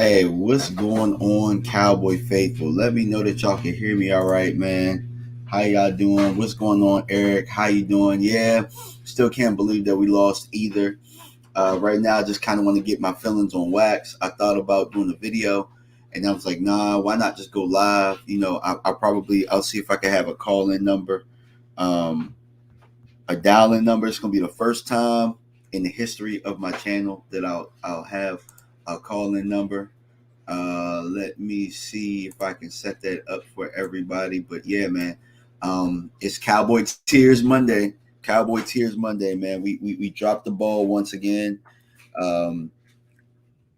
Hey, what's going on, Cowboy Faithful? Let me know that y'all can hear me all right, man. How y'all doing? What's going on, Eric? How you doing? Yeah, still can't believe that we lost either. Right now, I just kind of want to get my feelings on wax. I thought about doing a video, and I was like, nah, why not just go live? I'll see if I can have a call-in number, um, a dial-in number. It's gonna be the first time in the history of my channel that I'll have a call-in number. Let me see if I can set that up for everybody. But yeah, man, it's Cowboy Tears Monday. Cowboy Tears Monday, man. We dropped the ball once again. Um,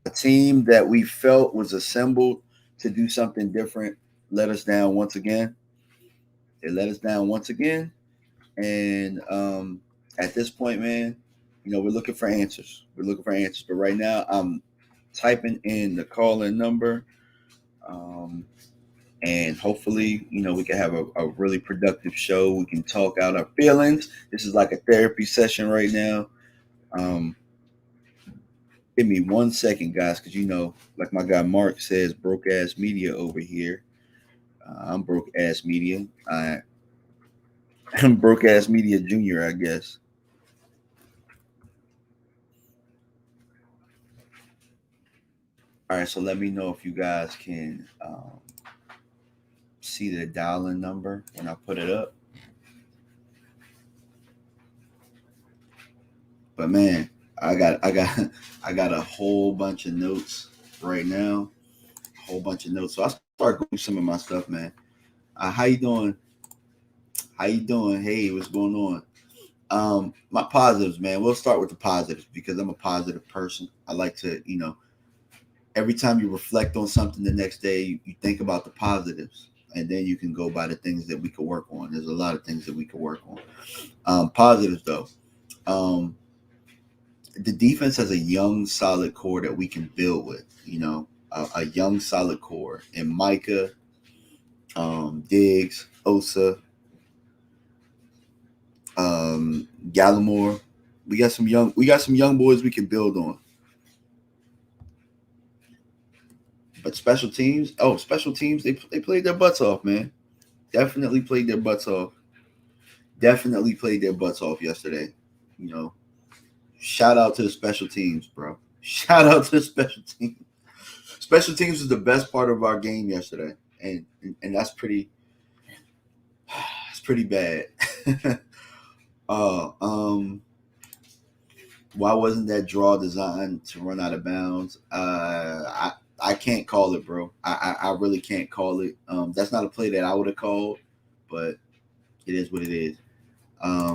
a team that we felt was assembled to do something different let us down once again. It let us down once again. And at this point, man, we're looking for answers. We're looking for answers. But right now, I'm typing in the call-in number. Um, and hopefully, we can have a really productive show. We can talk out our feelings. This is like a therapy session right now. Um, Give me 1 second, guys, because like my guy Mark says, broke ass media over here. I'm broke ass media. I'm broke ass media junior, I guess. All right, so let me know if you guys can see the dial-in number when I put it up. But man, I got a whole bunch of notes right now. A whole bunch of notes. So I start going through some of my stuff, man. How you doing? How you doing? Hey, what's going on? My positives, man. We'll start with the positives because I'm a positive person. I like to, every time you reflect on something the next day, you think about the positives, and then you can go by the things that we could work on. There's a lot of things that we could work on. Positives though. Um, the defense has a young, solid core that we can build with. A young, solid core, and Micah, Diggs, Osa, Gallimore. We got some young boys we can build on. But special teams, they played their butts off, man. Definitely played their butts off. Definitely played their butts off yesterday. You know, shout out to the special teams, bro. Shout out to the special teams. Special teams was the best part of our game yesterday, and that's pretty bad. uh, um, why wasn't that draw designed to run out of bounds? I can't call it, bro. I really can't call it. That's not a play that I would have called, but it is what it is.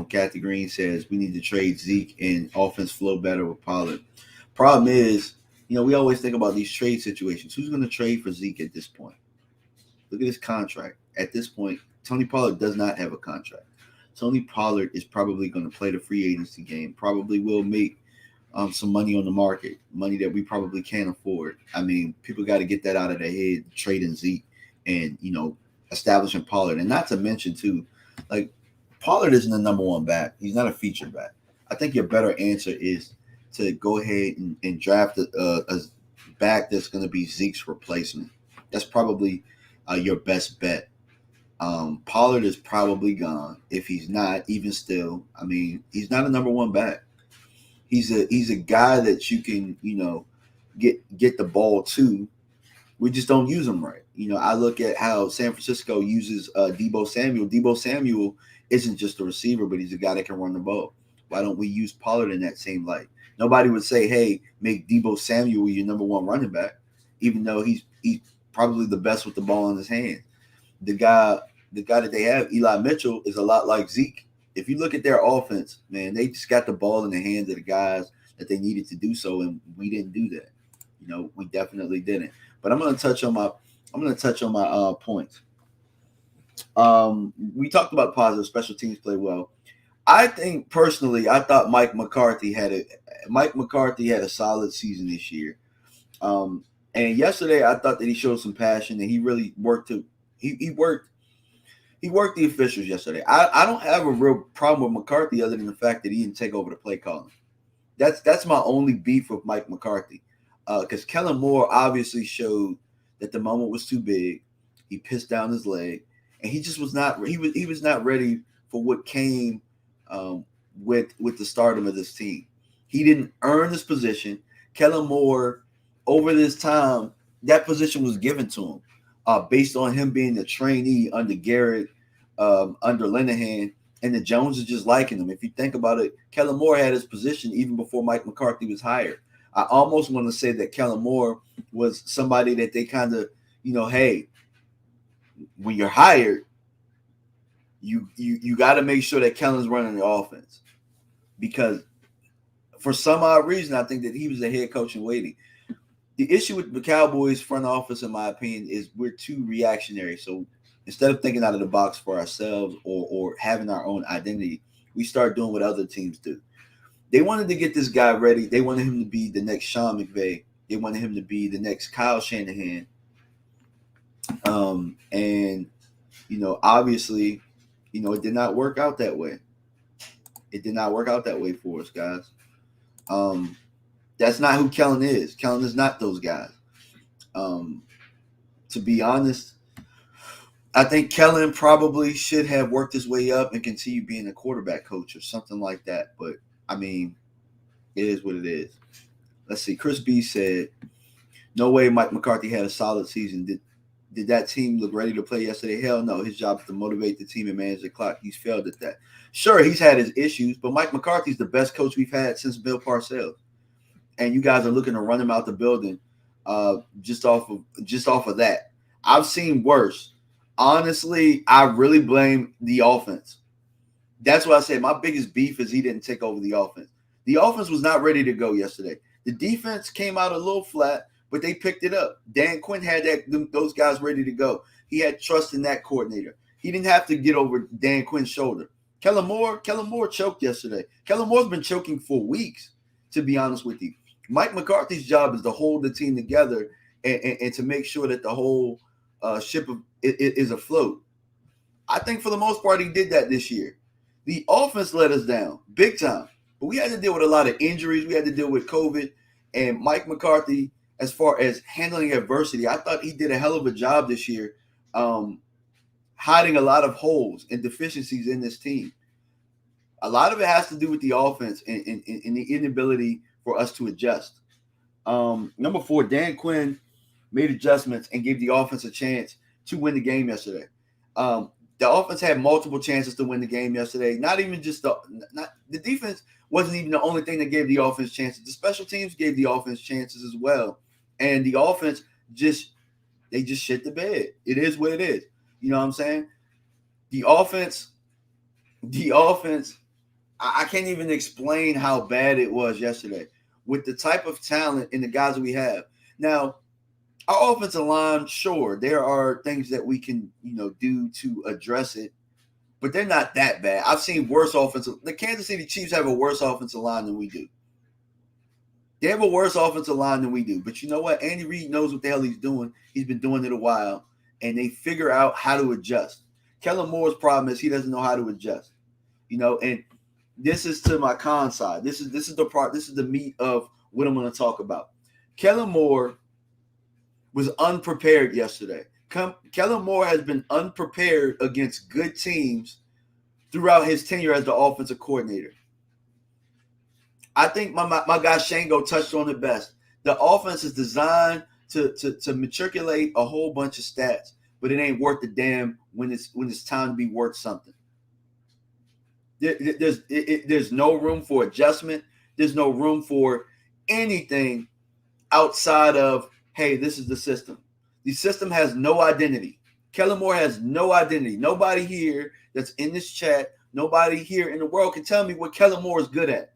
Kathy Green says we need to trade Zeke and offense flow better with Pollard. Problem is, we always think about these trade situations. Who's going to trade for Zeke at this point? Look at his contract. At this point, Tony Pollard does not have a contract. Tony Pollard is probably going to play the free agency game. Probably will make some money on the market, money that we probably can't afford. I mean, people got to get that out of their head, trading Zeke and establishing Pollard, and not to mention too, like Pollard isn't the number one back. He's not a feature back. I think your better answer is to go ahead and draft a back that's going to be Zeke's replacement. That's probably your best bet. Pollard is probably gone. If he's not, even still, I mean, he's not a number one back. He's a guy that you can get the ball to. We just don't use him right. I look at how San Francisco uses Debo Samuel. Debo Samuel isn't just a receiver, but he's a guy that can run the ball. Why don't we use Pollard in that same light? Nobody would say, "Hey, make Debo Samuel your number one running back," even though he's probably the best with the ball in his hand. The guy that they have, Eli Mitchell, is a lot like Zeke. If you look at their offense, man, they just got the ball in the hands of the guys that they needed to do so, and we didn't do that. We definitely didn't. But I'm gonna touch on my points. We talked about positive special teams play well. I think personally, I thought Mike McCarthy had a solid season this year. And yesterday, I thought that he showed some passion and he really worked he worked the officials yesterday. I don't have a real problem with McCarthy other than the fact that he didn't take over the play calling. That's my only beef with Mike McCarthy. because Kellen Moore obviously showed that the moment was too big. He pissed down his leg, and he just was not. He was not ready for what came with the stardom of this team. He didn't earn this position. Kellen Moore, over this time, that position was given to him based on him being the trainee under Garrett, under Linehan, and the Joneses just liking him. If you think about it, Kellen Moore had his position even before Mike McCarthy was hired. I almost want to say that Kellen Moore was somebody that they kind of, hey, when you're hired, you got to make sure that Kellen's running the offense, because for some odd reason, I think that he was the head coach in waiting. The issue with the Cowboys front office, in my opinion, is we're too reactionary. So instead of thinking out of the box for ourselves or having our own identity, we start doing what other teams do. They wanted to get this guy ready. They wanted him to be the next Sean McVay. They wanted him to be the next Kyle Shanahan. And obviously, it did not work out that way. It did not work out that way for us, guys. That's not who Kellen is. Kellen is not those guys. To be honest, I think Kellen probably should have worked his way up and continue being a quarterback coach or something like that. But, I mean, it is what it is. Let's see. Chris B said, no way Mike McCarthy had a solid season. Did that team look ready to play yesterday? Hell no. His job is to motivate the team and manage the clock. He's failed at that. Sure, he's had his issues, but Mike McCarthy's the best coach we've had since Bill Parcells. And you guys are looking to run him out the building just off of that. I've seen worse. Honestly, I really blame the offense. That's what I said. My biggest beef is he didn't take over the offense. The offense was not ready to go yesterday. The defense came out a little flat, but they picked it up. Dan Quinn had those guys ready to go. He had trust in that coordinator. He didn't have to get over Dan Quinn's shoulder. Kellen Moore choked yesterday. Kellen Moore's been choking for weeks, to be honest with you. Mike McCarthy's job is to hold the team together and to make sure that the whole ship is afloat. I think for the most part he did that this year. The offense let us down big time, but we had to deal with a lot of injuries. We had to deal with COVID, and Mike McCarthy, as far as handling adversity, I thought he did a hell of a job this year, hiding a lot of holes and deficiencies in this team. A lot of it has to do with the offense and the inability for us to adjust. Number 4, Dan Quinn made adjustments and gave the offense a chance to win the game yesterday. The offense had multiple chances to win the game yesterday. Not even just the defense wasn't even the only thing that gave the offense chances. The special teams gave the offense chances as well. And the offense just shit the bed. It is what it is. You know what I'm saying? The offense, I can't even explain how bad it was yesterday with the type of talent and the guys that we have. Now, our offensive line, sure, there are things that we can, do to address it, but they're not that bad. I've seen worse offensive. The Kansas City Chiefs have a worse offensive line than we do. They have a worse offensive line than we do. But you know what? Andy Reid knows what the hell he's doing. He's been doing it a while, and they figure out how to adjust. Kellen Moore's problem is he doesn't know how to adjust. And this is to my con side. This is the part. This is the meat of what I'm going to talk about. Kellen Moore was unprepared yesterday. Kellen Moore has been unprepared against good teams throughout his tenure as the offensive coordinator. I think my guy Shango touched on it best. The offense is designed to matriculate a whole bunch of stats, but it ain't worth the damn when it's time to be worth something. There's no room for adjustment. There's no room for anything outside of, hey, this is the system. The system has no identity. Kellen Moore has no identity. Nobody here that's in this chat, nobody here in the world can tell me what Kellen Moore is good at.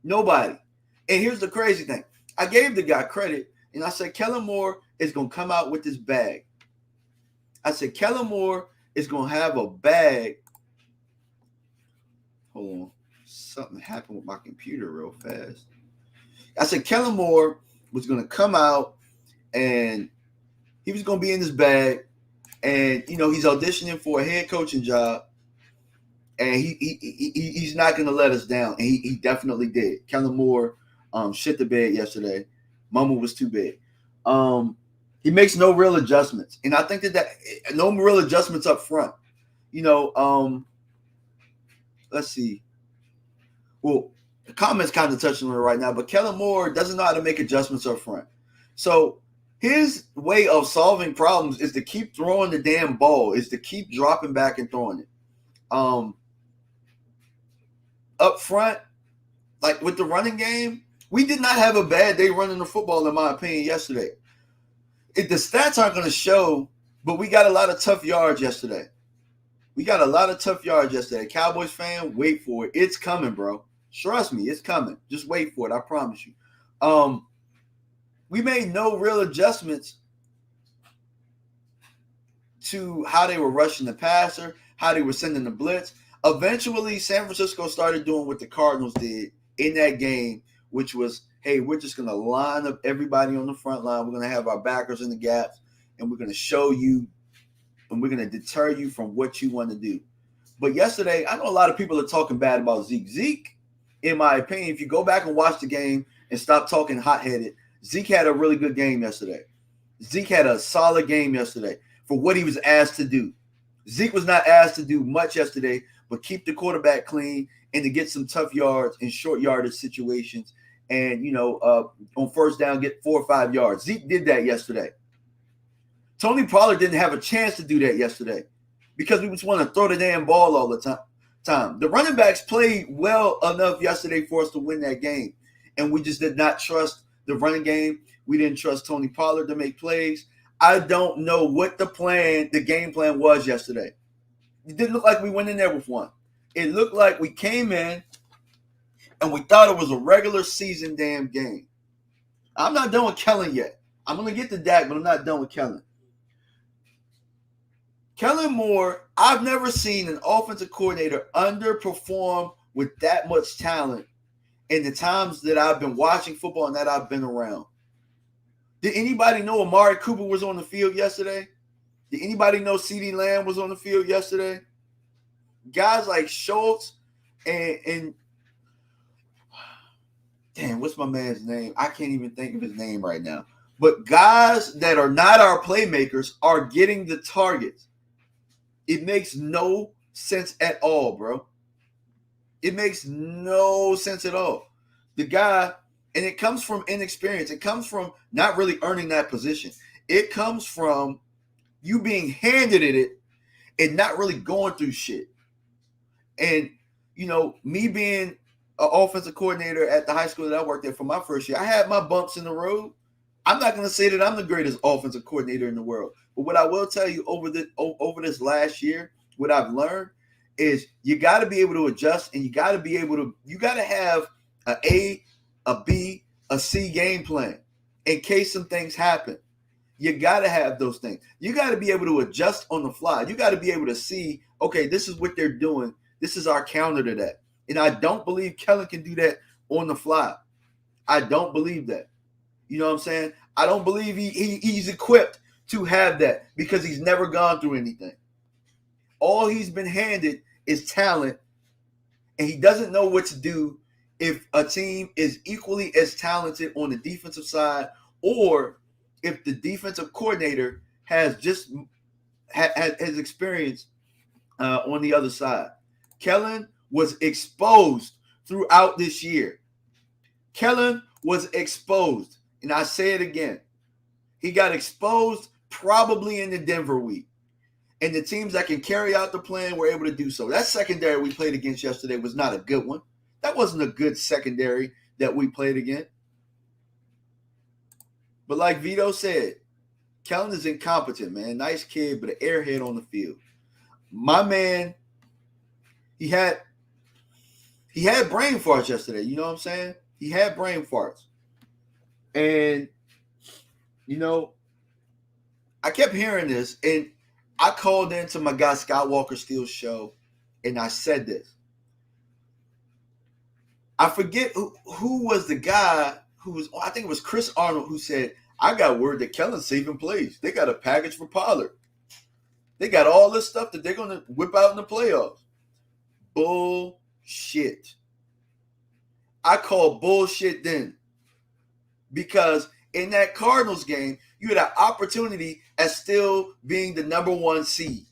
Nobody. And here's the crazy thing. I gave the guy credit, and I said, Kellen Moore is going to come out with this bag. I said, Kellen Moore is going to have a bag. Hold on. Something happened with my computer real fast. I said, Kellen Moore was going to come out, and he was going to be in this bag, and, he's auditioning for a head coaching job, and he's not going to let us down, and he definitely did. Kellen Moore shit the bed yesterday. Mama was too big. He makes no real adjustments, and I think that no real adjustments up front. Let's see. Well, the comments kind of touching on it right now, but Kellen Moore doesn't know how to make adjustments up front. So his way of solving problems is to keep throwing the damn ball, is to keep dropping back and throwing it. Up front, like with the running game, we did not have a bad day running the football, in my opinion, yesterday. The stats aren't going to show, but we got a lot of tough yards yesterday. Cowboys fan, wait for it. It's coming, bro. Trust me, it's coming. Just wait for it. I promise you. We made no real adjustments to how they were rushing the passer, how they were sending the blitz. Eventually, San Francisco started doing what the Cardinals did in that game, which was, hey, we're just going to line up everybody on the front line. We're going to have our backers in the gaps, and we're going to show you, and we're going to deter you from what you want to do. But yesterday, I know a lot of people are talking bad about Zeke. Zeke, in my opinion, if you go back and watch the game and stop talking hot-headed, Zeke had a really good game yesterday. Zeke had a solid game yesterday for what he was asked to do. Zeke was not asked to do much yesterday, but keep the quarterback clean and to get some tough yards in short yardage situations and, on first down, get 4 or 5 yards. Zeke did that yesterday. Tony Pollard didn't have a chance to do that yesterday because we just want to throw the damn ball all the time. The running backs played well enough yesterday for us to win that game, and we just did not trust the running game. We didn't trust Tony Pollard to make plays. I don't know what the game plan was yesterday. It didn't look like we went in there with one. It looked like we came in and we thought it was a regular season damn game. I'm not done with Kellen yet. I'm going to get to Dak, but I'm not done with Kellen. Kellen Moore, I've never seen an offensive coordinator underperform with that much talent in the times that I've been watching football and that I've been around. Did anybody know Amari Cooper was on the field yesterday? Did anybody know CeeDee Lamb was on the field yesterday? Guys like Schultz and damn, what's my man's name? I can't even think of his name right now. But guys that are not our playmakers are getting the targets. It makes no sense at all, bro. It makes no sense at all. The guy, and it comes from inexperience. It comes from not really earning that position. It comes from you being handed it and not really going through shit. And, me being an offensive coordinator at the high school that I worked at for my first year, I had my bumps in the road. I'm not going to say that I'm the greatest offensive coordinator in the world. But what I will tell you over this last year, what I've learned is you got to be able to adjust, and you got to have an A, a B, a C game plan in case some things happen. You got to have those things. You got to be able to adjust on the fly. You got to be able to see, okay, this is what they're doing. This is our counter to that. And I don't believe Kellen can do that on the fly. I don't believe that. You know what I'm saying? I don't believe he's equipped to have that because he's never gone through anything. All he's been handed is talent, and he doesn't know what to do if a team is equally as talented on the defensive side, or if the defensive coordinator has just has experience on the other side. Kellen was exposed throughout this year. Kellen was exposed, and I say it again. He got exposed probably in the Denver week. And the teams that can carry out the plan were able to do so. That secondary we played against yesterday was not a good one. That wasn't a good secondary that we played against. But like Vito said, Kellen is incompetent, man. Nice kid, but an airhead on the field. My man, he had brain farts yesterday. You know what I'm saying? He had brain farts. And, I kept hearing this, and I called into my guy Skywalker Steele's show, and I said this. I forget who was the guy I think it was Chris Arnold who said, I got word that Kellen's saving plays. They got a package for Pollard. They got all this stuff that they're going to whip out in the playoffs. Bullshit. I call bullshit then. Because In that Cardinals game, you had an opportunity as still being the number 1 seed.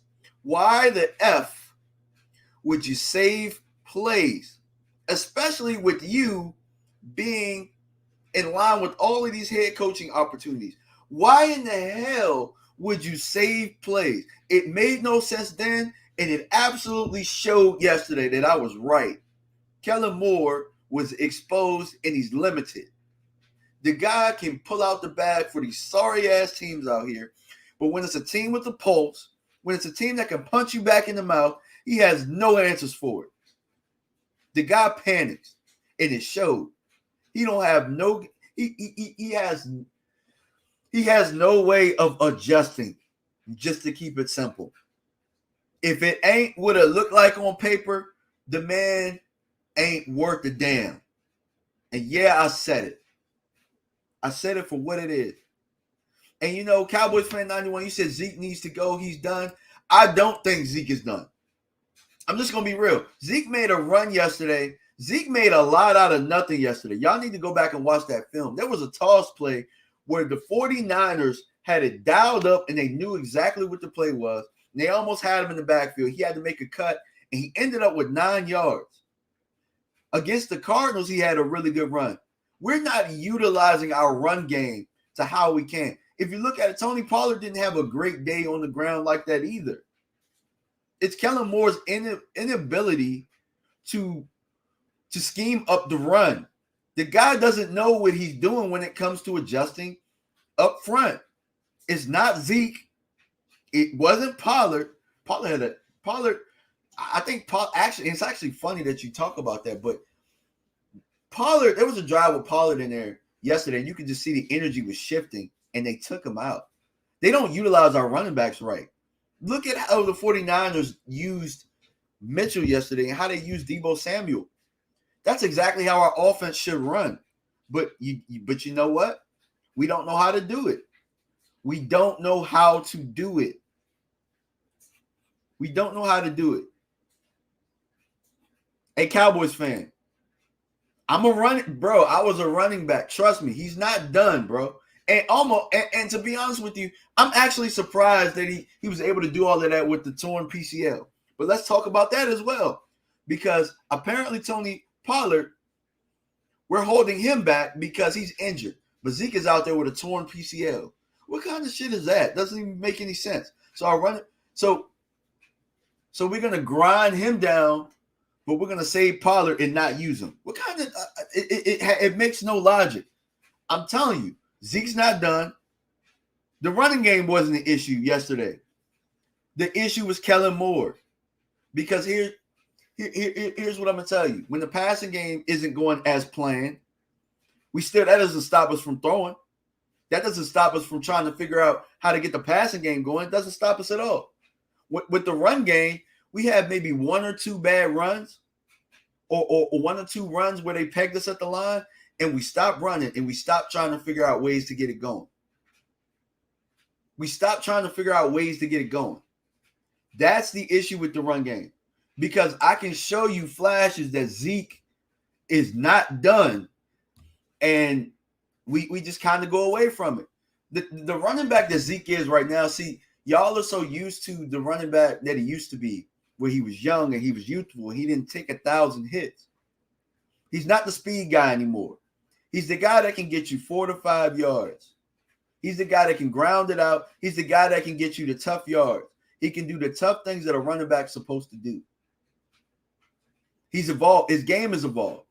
Why the F would you save plays, especially with you being in line with all of these head coaching opportunities? Why in the hell would you save plays? It made no sense then, and it absolutely showed yesterday that I was right. Kellen Moore was exposed and he's limited. The guy can pull out the bag for these sorry-ass teams out here, but when it's a team with a pulse, when it's a team that can punch you back in the mouth, he has no answers for it. The guy panics, and it showed. He don't have no. He has no way of adjusting. Just to keep it simple, if it ain't what it looked like on paper, the man ain't worth a damn. And yeah, I said it. I said it for what it is. And you know, Cowboys fan 91, you said Zeke needs to go. He's done. I don't think Zeke is done. I'm just going to be real. Zeke made a run yesterday. Zeke made a lot out of nothing yesterday. Y'all need to go back and watch that film. There was a toss play where the 49ers had it dialed up and they knew exactly what the play was. And they almost had him in the backfield. He had to make a cut, and he ended up with 9 yards. Against the Cardinals, he had a really good run. We're not utilizing our run game to how we can. If you look at it, Tony Pollard didn't have a great day on the ground like that either. It's Kellen Moore's inability to scheme up the run. The guy doesn't know what he's doing when it comes to adjusting up front. It's not Zeke. It wasn't Pollard. Actually, it's actually funny that you talk about that, but Pollard, there was a drive with Pollard in there yesterday, and you could just see the energy was shifting, and they took him out. They don't utilize our running backs right. Look at how the 49ers used Mitchell yesterday and how they used Deebo Samuel. That's exactly how our offense should run. But you know what? We don't know how to do it. We don't know how to do it. We don't know how to do it. Hey, Cowboys fan, I was a running back. Trust me, he's not done, bro. And to be honest with you, I'm actually surprised that he was able to do all of that with the torn PCL. But let's talk about that as well. Because apparently Tony Pollard, we're holding him back because he's injured. But Zeke is out there with a torn PCL. What kind of shit is that? Doesn't even make any sense. So we're gonna grind him down, but we're gonna save Pollard and not use him. What kind of it makes no logic. I'm telling you, Zeke's not done. The running game wasn't an issue yesterday. The issue was Kellen Moore. Because here's what I'm gonna tell you. When the passing game isn't going as planned, that doesn't stop us from throwing. That doesn't stop us from trying to figure out how to get the passing game going. It doesn't stop us at all. With the run game, we have maybe 1 or 2 bad runs or 1 or 2 runs where they pegged us at the line, and we stopped running and we stopped trying to figure out ways to get it going. That's the issue with the run game. Because I can show you flashes that Zeke is not done, and we just kind of go away from it. The running back that Zeke is right now, see, y'all are so used to the running back that he used to be, where he was young and he was youthful. He didn't take 1,000 hits. He's not the speed guy anymore. He's the guy that can get you 4 to 5 yards. He's the guy that can ground it out. He's the guy that can get you the tough yards. He can do the tough things that a running back's supposed to do. He's evolved. His game has evolved.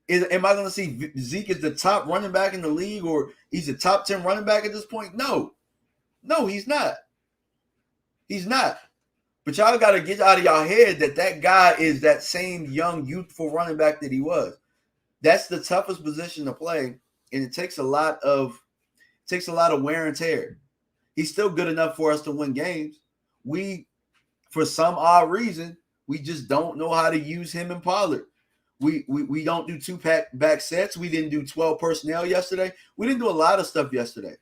Am I going to see Zeke as the top running back in the league, or he's a top 10 running back at this point? No, he's not. He's not. But y'all got to get out of y'all head that guy is that same young, youthful running back that he was. That's the toughest position to play, and it takes a lot of wear and tear. He's still good enough for us to win games. For some odd reason, we just don't know how to use him and Pollard. We don't do 2-back sets. We didn't do 12 personnel yesterday. We didn't do a lot of stuff yesterday.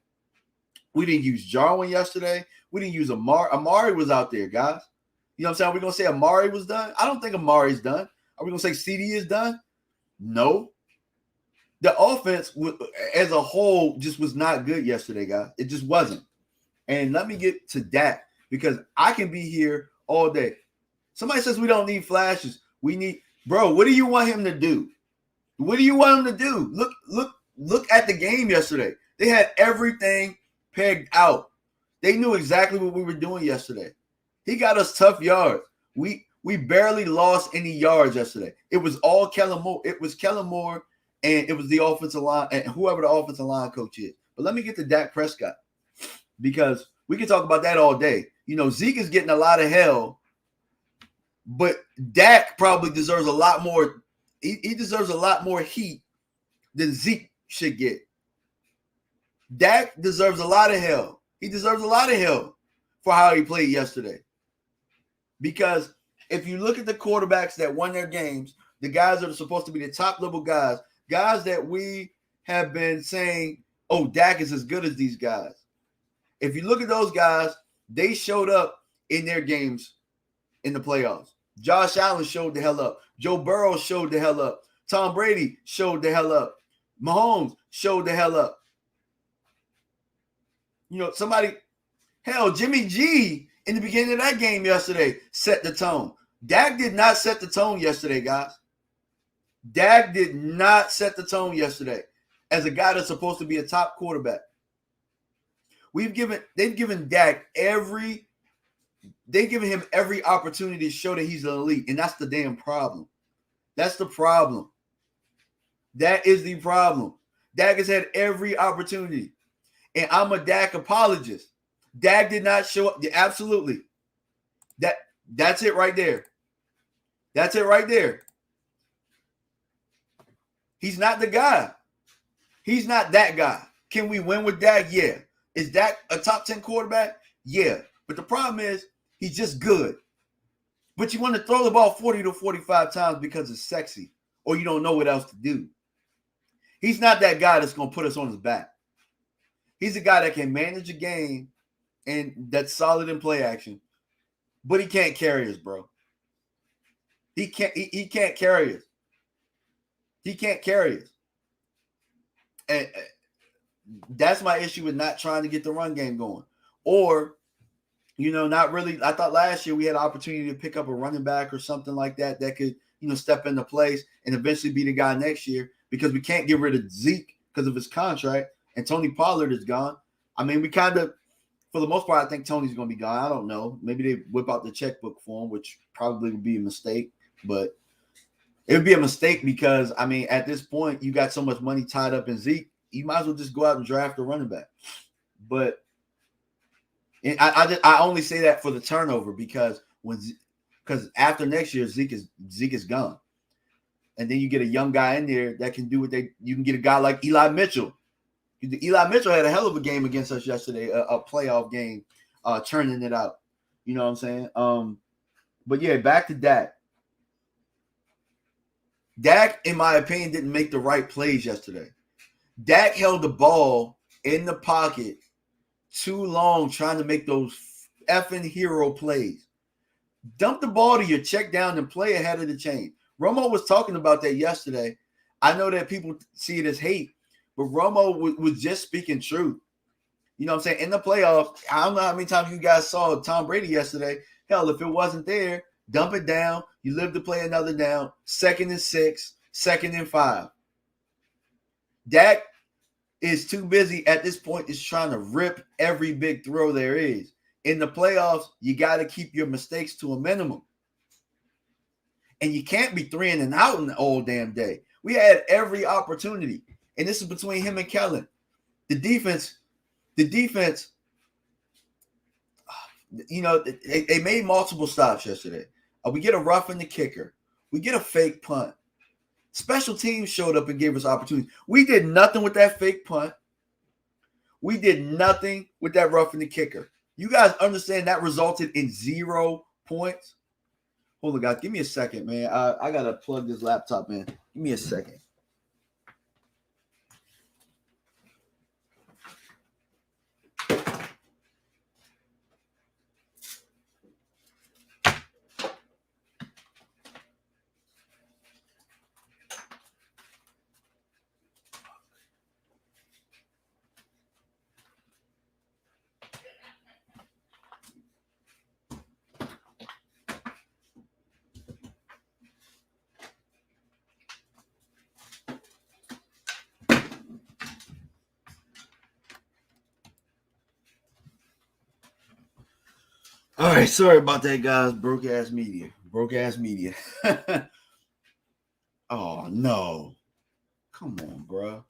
We didn't use Jarwin yesterday. We didn't use Amari. Amari was out there, guys. You know what I'm saying? Are we going to say Amari was done? I don't think Amari's done. Are we going to say CD is done? No. The offense as a whole just was not good yesterday, guys. It just wasn't. And let me get to Dak because I can be here all day. Somebody says we don't need flashes. We need, bro, what do you want him to do? What do you want him to do? Look at the game yesterday. They had everything pegged out. They knew exactly what we were doing yesterday. He got us tough yards. We barely lost any yards yesterday. It was all Kellen Moore. It was Kellen Moore, and it was the offensive line, and whoever the offensive line coach is. But let me get to Dak Prescott because we can talk about that all day. You know, Zeke is getting a lot of hell, but Dak probably deserves a lot more. He deserves a lot more heat than Zeke should get. Dak deserves a lot of hell. He deserves a lot of hell for how he played yesterday. Because if you look at the quarterbacks that won their games, the guys that are supposed to be the top level guys that we have been saying, oh, Dak is as good as these guys. If you look at those guys, they showed up in their games in the playoffs. Josh Allen showed the hell up. Joe Burrow showed the hell up. Tom Brady showed the hell up. Mahomes showed the hell up. You know, Jimmy G in the beginning of that game yesterday set the tone. Dak did not set the tone yesterday, guys. Dak did not set the tone yesterday as a guy that's supposed to be a top quarterback. They've given Dak him every opportunity to show that he's an elite, and that's the damn problem. That's the problem. That is the problem. Dak has had every opportunity, and I'm a Dak apologist. Dak did not show up. Yeah, absolutely. That's it right there. That's it right there. He's not the guy. He's not that guy. Can we win with Dak? Yeah. Is Dak a top 10 quarterback? Yeah. But the problem is he's just good. But you want to throw the ball 40 to 45 times because it's sexy or you don't know what else to do. He's not that guy that's going to put us on his back. He's a guy that can manage a game and that's solid in play action, but he can't carry us, bro. He can't carry us. He can't carry us. And that's my issue with not trying to get the run game going. Or, you know, not really. I thought last year we had an opportunity to pick up a running back or something like that could, you know, step into place and eventually be the guy next year because we can't get rid of Zeke because of his contract and Tony Pollard is gone. I mean, we kind of, for the most part, I think Tony's going to be gone. I don't know. Maybe they whip out the checkbook for him, which probably would be a mistake. But it would be a mistake because, I mean, at this point, you got so much money tied up in Zeke, you might as well just go out and draft a running back. But I only say that for the turnover because after next year, Zeke is gone. And then you get a young guy in there that can do what you can get a guy like Eli Mitchell. Eli Mitchell had a hell of a game against us yesterday, a playoff game, turning it out. You know what I'm saying? But yeah, back to Dak. Dak, in my opinion, didn't make the right plays yesterday. Dak held the ball in the pocket too long trying to make those effing hero plays. Dump the ball to your check down and play ahead of the chain. Romo was talking about that yesterday. I know that people see it as hate, but Romo was just speaking truth. You know what I'm saying? In the playoffs, I don't know how many times you guys saw Tom Brady yesterday. Hell, if it wasn't there, dump it down. You live to play another down. 2nd and 6, 2nd and 5. Dak is too busy at this point is trying to rip every big throw there is. In the playoffs, you got to keep your mistakes to a minimum. And you can't be 3 and out in the whole damn day. We had every opportunity. And this is between him and Kellen. The defense, you know, they made multiple stops yesterday. We get a rough in the kicker. We get a fake punt. Special teams showed up and gave us opportunities. We did nothing with that fake punt. We did nothing with that rough in the kicker. You guys understand that resulted in 0 points? Hold on, guys. Give me a second, man. I got to plug this laptop in. Give me a second. All right, sorry about that, guys. Broke ass media. Oh no. Come on, bro.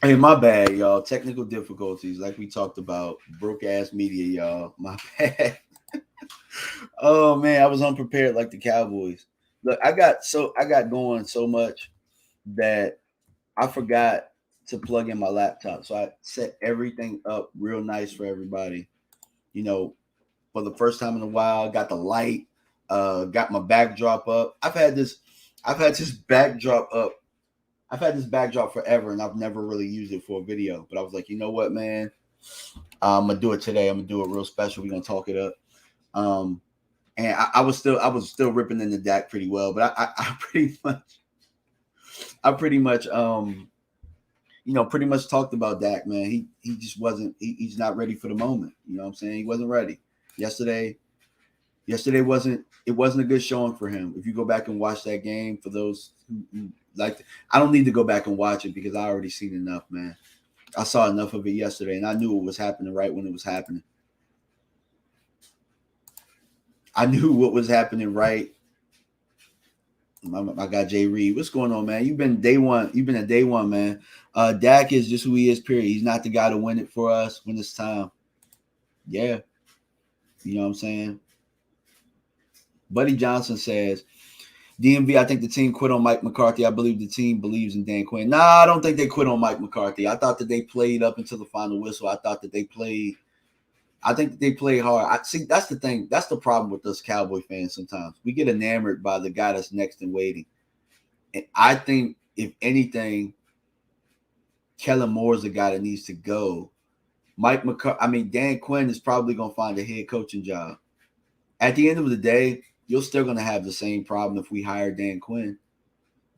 Hey, my bad, y'all. Technical difficulties, like we talked about. Broke ass media, y'all. My bad. Oh man, I was unprepared like the Cowboys. Look, I got going so much that I forgot to plug in my laptop. So I set everything up real nice for everybody. You know, for the first time in a while, got the light, got my backdrop up. I've had this backdrop up. I've had this backdrop forever, and I've never really used it for a video. But I was like, you know what, man, I'm gonna do it today. I'm gonna do it real special. We're gonna talk it up. Um, and I was still ripping in the Dak pretty well, but I pretty much pretty much talked about Dak, man. He just wasn't. He's not ready for the moment. You know what I'm saying? He wasn't ready yesterday. Yesterday wasn't a good showing for him. If you go back and watch that game, for those who like, I don't need to go back and watch it because I already seen enough, man. I saw enough of it yesterday, and I knew what was happening right when it was happening. I knew what was happening right. I got Jay Reed. What's going on, man? You've been day one. You've been a day one, man. Dak is just who he is. Period. He's not the guy to win it for us when it's time. Yeah, you know what I'm saying. Buddy Johnson says, DMV, I think the team quit on Mike McCarthy. I believe the team believes in Dan Quinn. Nah, I don't think they quit on Mike McCarthy. I thought that they played up until the final whistle. I thought that they played. I think that they play hard. I see. That's the thing. That's the problem with us Cowboy fans. Sometimes we get enamored by the guy that's next and waiting. And I think, if anything, Kellen Moore is the guy that needs to go. Dan Quinn is probably going to find a head coaching job. At the end of the day, you're still going to have the same problem if we hire Dan Quinn.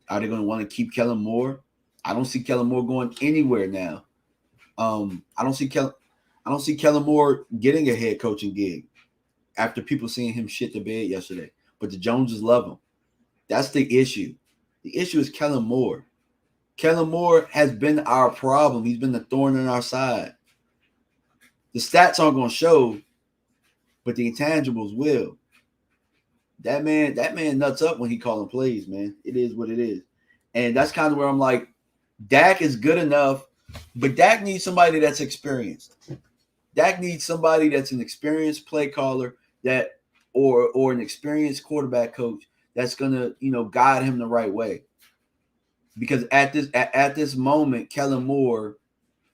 Are they going to want to keep Kellen Moore? I don't see Kellen Moore going anywhere now. I don't see Kellen Moore getting a head coaching gig after people seeing him shit the bed yesterday. But the Joneses love him. That's the issue. The issue is Kellen Moore. Kellen Moore has been our problem. He's been the thorn in our side. The stats aren't going to show, but the intangibles will. That man nuts up when he calling plays, man. It is what it is. And that's kind of where I'm like, Dak is good enough, but Dak needs somebody that's experienced. Dak needs somebody that's an experienced play caller or an experienced quarterback coach that's gonna, guide him the right way. Because at this moment, Kellen Moore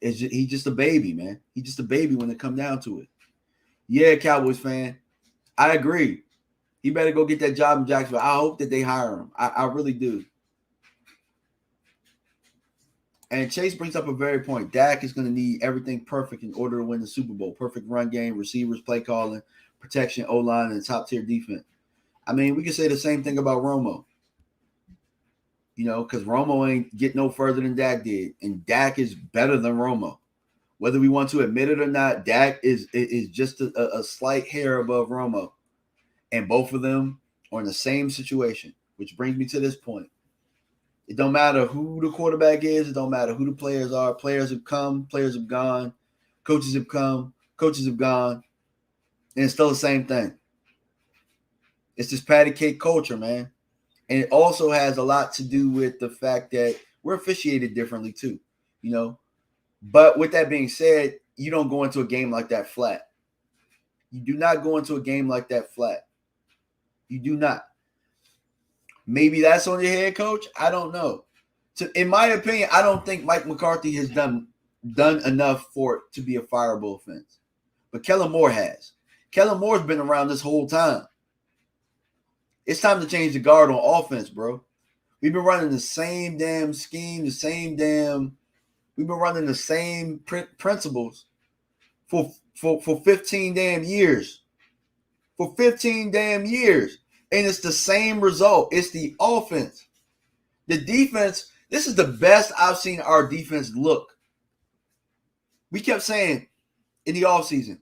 he's just a baby, man. He's just a baby when it comes down to it. Yeah, Cowboys fan, I agree. He better go get that job in Jacksonville. I hope that they hire him. I really do. And Chase brings up a very point. Dak is going to need everything perfect in order to win the Super Bowl. Perfect run game, receivers, play calling, protection, O-line, and top-tier defense. I mean, we can say the same thing about Romo. Because Romo ain't get no further than Dak did. And Dak is better than Romo. Whether we want to admit it or not, Dak is just a slight hair above Romo. And both of them are in the same situation, which brings me to this point. It don't matter who the quarterback is. It don't matter who the players are. Players have come. Players have gone. Coaches have come. Coaches have gone. And it's still the same thing. It's this patty cake culture, man. And it also has a lot to do with the fact that we're officiated differently too, But with that being said, you don't go into a game like that flat. You do not go into a game like that flat. You do not. Maybe that's on your head coach. I don't know. So in my opinion, I don't think Mike McCarthy has done enough for it to be a fireable offense. But Kellen Moore has. Kellen Moore's been around this whole time. It's time to change the guard on offense, bro. We've been running the same damn scheme, we've been running the same principles for 15 damn years. For 15 damn years. And it's the same result. It's the offense. The defense, this is the best I've seen our defense look. We kept saying in the offseason,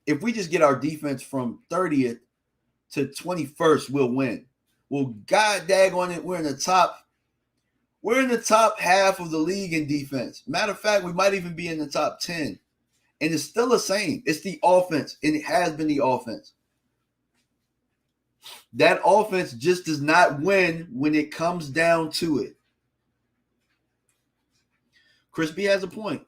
if we just get our defense from 30th to 21st, we'll win. Well, god daggone it, we're in the top half of the league in defense. Matter of fact, we might even be in the top 10. And it's still the same. It's the offense, and it has been the offense. That offense just does not win when it comes down to it. Chris B has a point.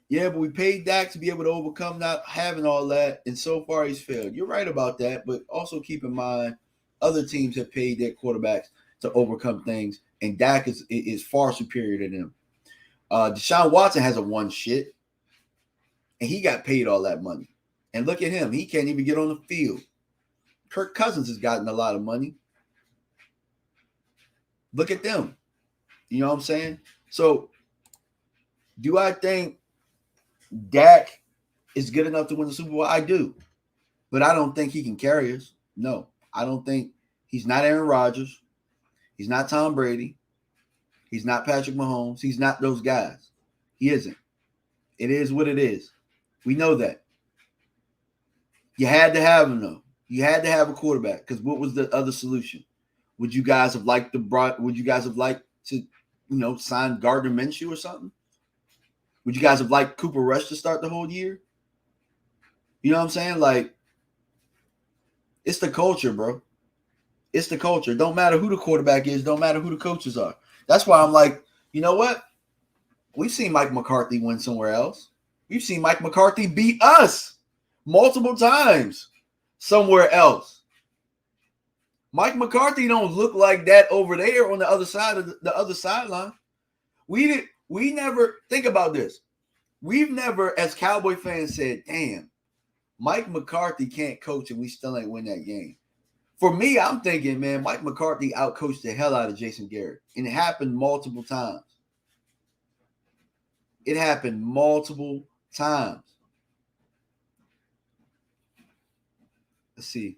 Yeah, but we paid Dak to be able to overcome not having all that, and so far he's failed. You're right about that, but also keep in mind other teams have paid their quarterbacks to overcome things, and Dak is far superior to them. Deshaun Watson hasn't won shit, and he got paid all that money. And look at him. He can't even get on the field. Kirk Cousins has gotten a lot of money. Look at them. You know what I'm saying? So, do I think Dak is good enough to win the Super Bowl? I do. But I don't think he can carry us. No. I don't think he's not Aaron Rodgers. He's not Tom Brady. He's not Patrick Mahomes. He's not those guys. He isn't. It is what it is. We know that. You had to have him, though. You had to have a quarterback, because what was the other solution? Would you guys have liked to, sign Gardner Minshew or something? Would you guys have liked Cooper Rush to start the whole year? You know what I'm saying? Like, it's the culture, bro. It's the culture. Don't matter who the quarterback is. Don't matter who the coaches are. That's why I'm like, you know what? We've seen Mike McCarthy win somewhere else. We've seen Mike McCarthy beat us multiple times somewhere else. Mike McCarthy don't look like that over there on the other side of the other sideline. We never think about this. We've never, as Cowboy fans, said, damn, Mike McCarthy can't coach and we still ain't win that game. For me, I'm thinking, man, Mike McCarthy outcoached the hell out of Jason Garrett. And it happened multiple times. It happened multiple times. Let's see.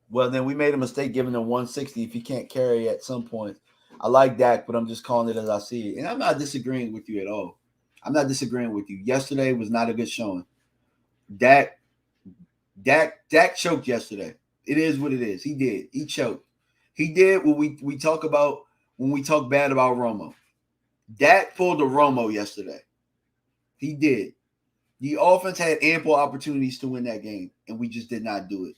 Well, then we made a mistake giving him 160 if he can't carry at some point. I like Dak, but I'm just calling it as I see it. And I'm not disagreeing with you at all. I'm not disagreeing with you. Yesterday was not a good showing. Dak choked yesterday. It is what it is. He did. He choked. He did what we talk about when we talk bad about Romo. Dak pulled a Romo yesterday. He did. The offense had ample opportunities to win that game, and we just did not do it.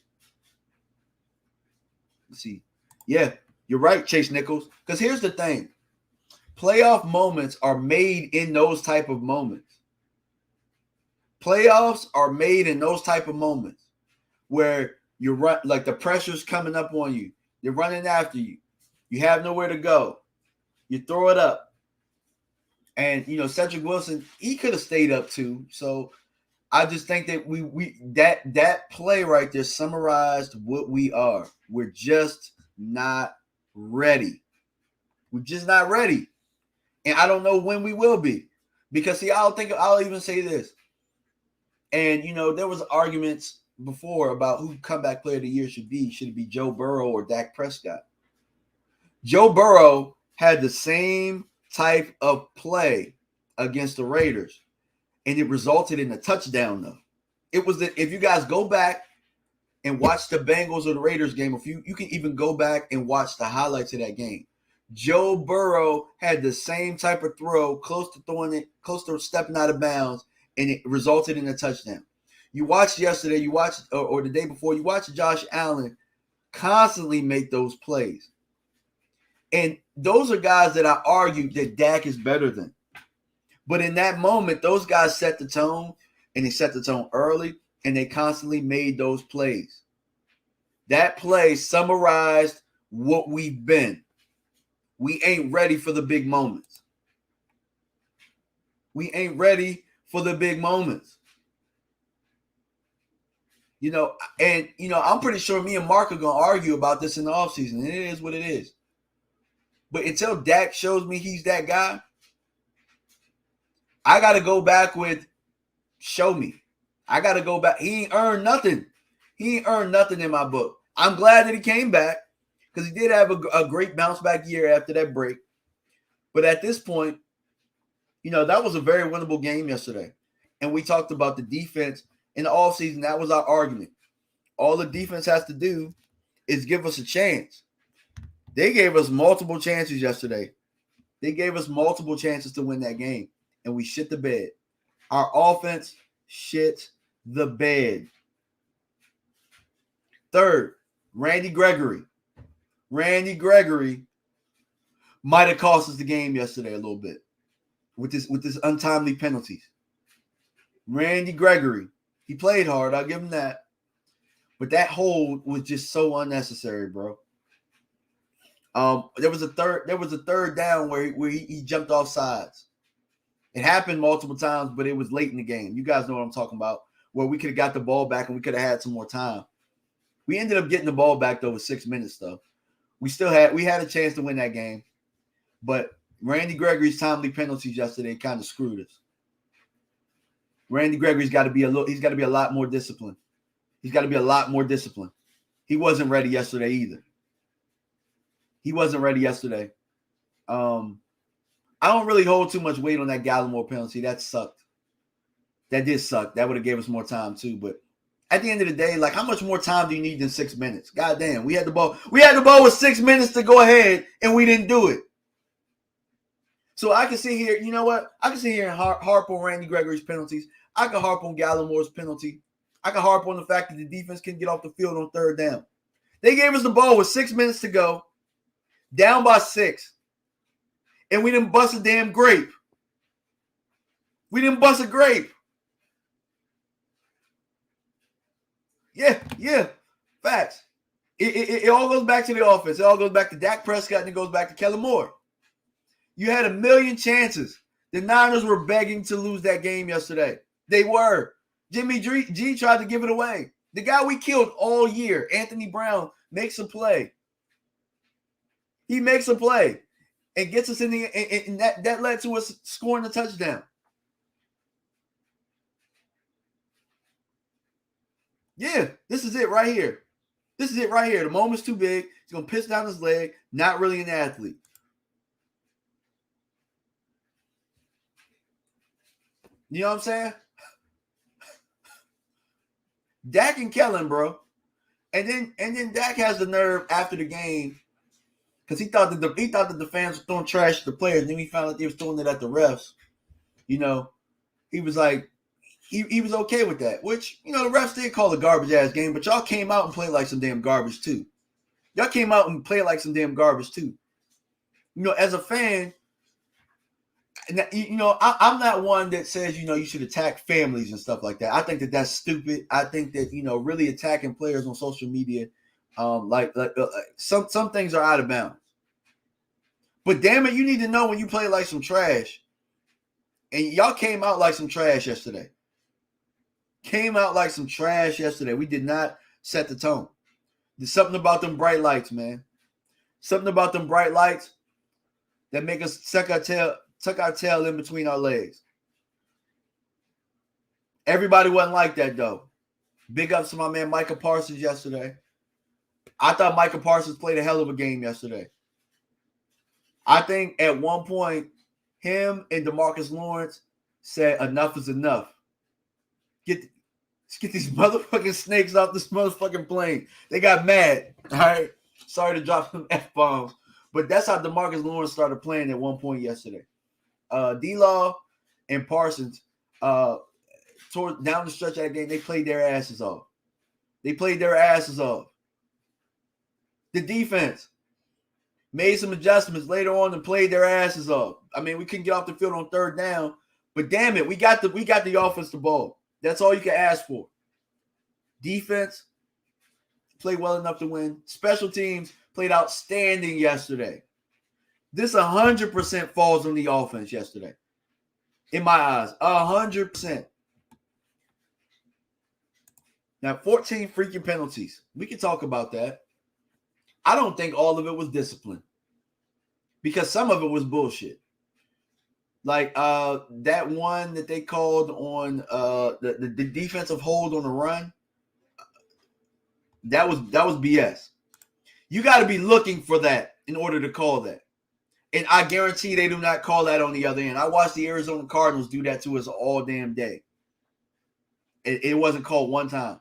Let's see. Yeah, you're right, Chase Nichols. Because here's the thing. Playoff moments are made in those type of moments. Playoffs are made in those type of moments where you're like the pressure's coming up on you. They're running after you. You have nowhere to go. You throw it up. And Cedric Wilson, he could have stayed up too. So I just think that that play right there summarized what we are. We're just not ready. We're just not ready. And I don't know when we will be. Because I'll even say this. And there was arguments before about who comeback player of the year should be. Should it be Joe Burrow or Dak Prescott? Joe Burrow had the same type of play against the Raiders, and it resulted in a touchdown, though. It was if you guys go back and watch the Bengals or the Raiders game, if you can even go back and watch the highlights of that game, Joe Burrow had the same type of throw, close to stepping out of bounds, and it resulted in a touchdown. You watched yesterday, or the day before, you watched Josh Allen constantly make those plays. And those are guys that I argue that Dak is better than. But in that moment, those guys set the tone, and they set the tone early, and they constantly made those plays. That play summarized what we've been. We ain't ready for the big moments. We ain't ready for the big moments. I'm pretty sure me and Mark are going to argue about this in the offseason, and it is what it is. But until Dak shows me he's that guy, I got to go back with show me. I got to go back. He ain't earned nothing. He ain't earned nothing in my book. I'm glad that he came back because he did have a great bounce back year after that break. But at this point, that was a very winnable game yesterday. And we talked about the defense in the offseason. That was our argument. All the defense has to do is give us a chance. They gave us multiple chances yesterday. They gave us multiple chances to win that game, and we shit the bed. Our offense shit the bed. Third, Randy Gregory. Randy Gregory might have cost us the game yesterday a little bit with this untimely penalties. Randy Gregory, he played hard. I'll give him that. But that hold was just so unnecessary, bro. There was a third down where he jumped off sides. It happened multiple times, but it was late in the game. You guys know what I'm talking about, where we could have got the ball back and we could have had some more time. We ended up getting the ball back though with 6 minutes though. We had a chance to win that game, but Randy Gregory's timely penalties yesterday kind of screwed us. Randy Gregory's got to be a lot more disciplined. He's got to be a lot more disciplined. He wasn't ready yesterday either. He wasn't ready yesterday. I don't really hold too much weight on that Gallimore penalty. That sucked. That did suck. That would have gave us more time too. But at the end of the day, like, how much more time do you need than 6 minutes? God damn, we had the ball. We had the ball with 6 minutes to go ahead, and we didn't do it. So I can sit here. You know what? I can sit here and harp on Randy Gregory's penalties. I can harp on Gallimore's penalty. I can harp on the fact that the defense can get off the field on third down. They gave us the ball with 6 minutes to go, down by 6, and we didn't bust a damn grape. We didn't bust a grape. Yeah, facts. It all goes back to the offense. It all goes back to Dak Prescott, and it goes back to Kellen Moore. You had a million chances. The Niners were begging to lose that game yesterday. They were. Jimmy G tried to give it away. The guy we killed all year, Anthony Brown, makes a play. He makes a play. and gets us in the and that led to us scoring a touchdown. Yeah, this is it right here. This is it right here. The moment's too big. He's gonna piss down his leg. Not really an athlete. You know what I'm saying? Dak and Kellen, bro. And then Dak has the nerve after the game because he thought that the fans were throwing trash at the players, and then he found out they was throwing it at the refs. You know, he was like, he was okay with that. Which, you know, the refs did call a garbage ass game, but y'all came out and played like some damn garbage too. Y'all came out and played like some damn garbage too. You know, as a fan, you know, I'm not one that says, you know, you should attack families and stuff like that. I think that that's stupid. I think that, you know, really attacking players on social media, some things are out of bounds. But damn it, you need to know when you play like some trash. And y'all came out like some trash yesterday. Came out like some trash yesterday. We did not set the tone. There's something about them bright lights, man. Something about them bright lights that make us tuck our tail in between our legs. Everybody wasn't like that, though. Big ups to my man Micah Parsons yesterday. I thought Micah Parsons played a hell of a game yesterday. I think at one point, him and DeMarcus Lawrence said enough is enough. Let's get these motherfucking snakes off this motherfucking plane. They got mad. All right. Sorry to drop some F-bombs. But that's how DeMarcus Lawrence started playing at one point yesterday. D-Law and Parsons, toward down the stretch of that game, they played their asses off. They played their asses off. The defense made some adjustments later on and played their asses off. I mean, we couldn't get off the field on third down, but damn it, we got the offense the ball. That's all you can ask for. Defense played well enough to win. Special teams played outstanding yesterday. This 100% falls on the offense yesterday. In my eyes, 100%. Now, 14 freaking penalties. We can talk about that. I don't think all of it was discipline because some of it was bullshit. Like that one that they called on the defensive hold on the run. That was BS. You got to be looking for that in order to call that. And I guarantee they do not call that on the other end. I watched the Arizona Cardinals do that to us all damn day. It wasn't called one time.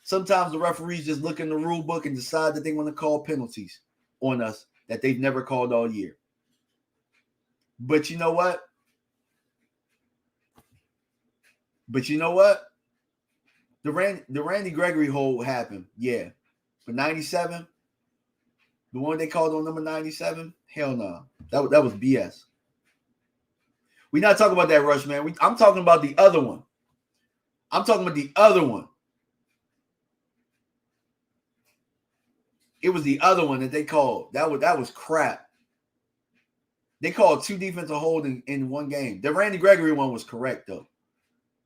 Sometimes the referees just look in the rule book and decide that they want to call penalties on us that they've never called all year. But you know what? The Randy Gregory hold happened. Yeah. But 97, the one they called on number 97, hell no. That was BS. We're not talking about that rush, man. I'm talking about the other one. It was the other one that they called. That was crap. They called two defensive holding in one game. The Randy Gregory one was correct, though.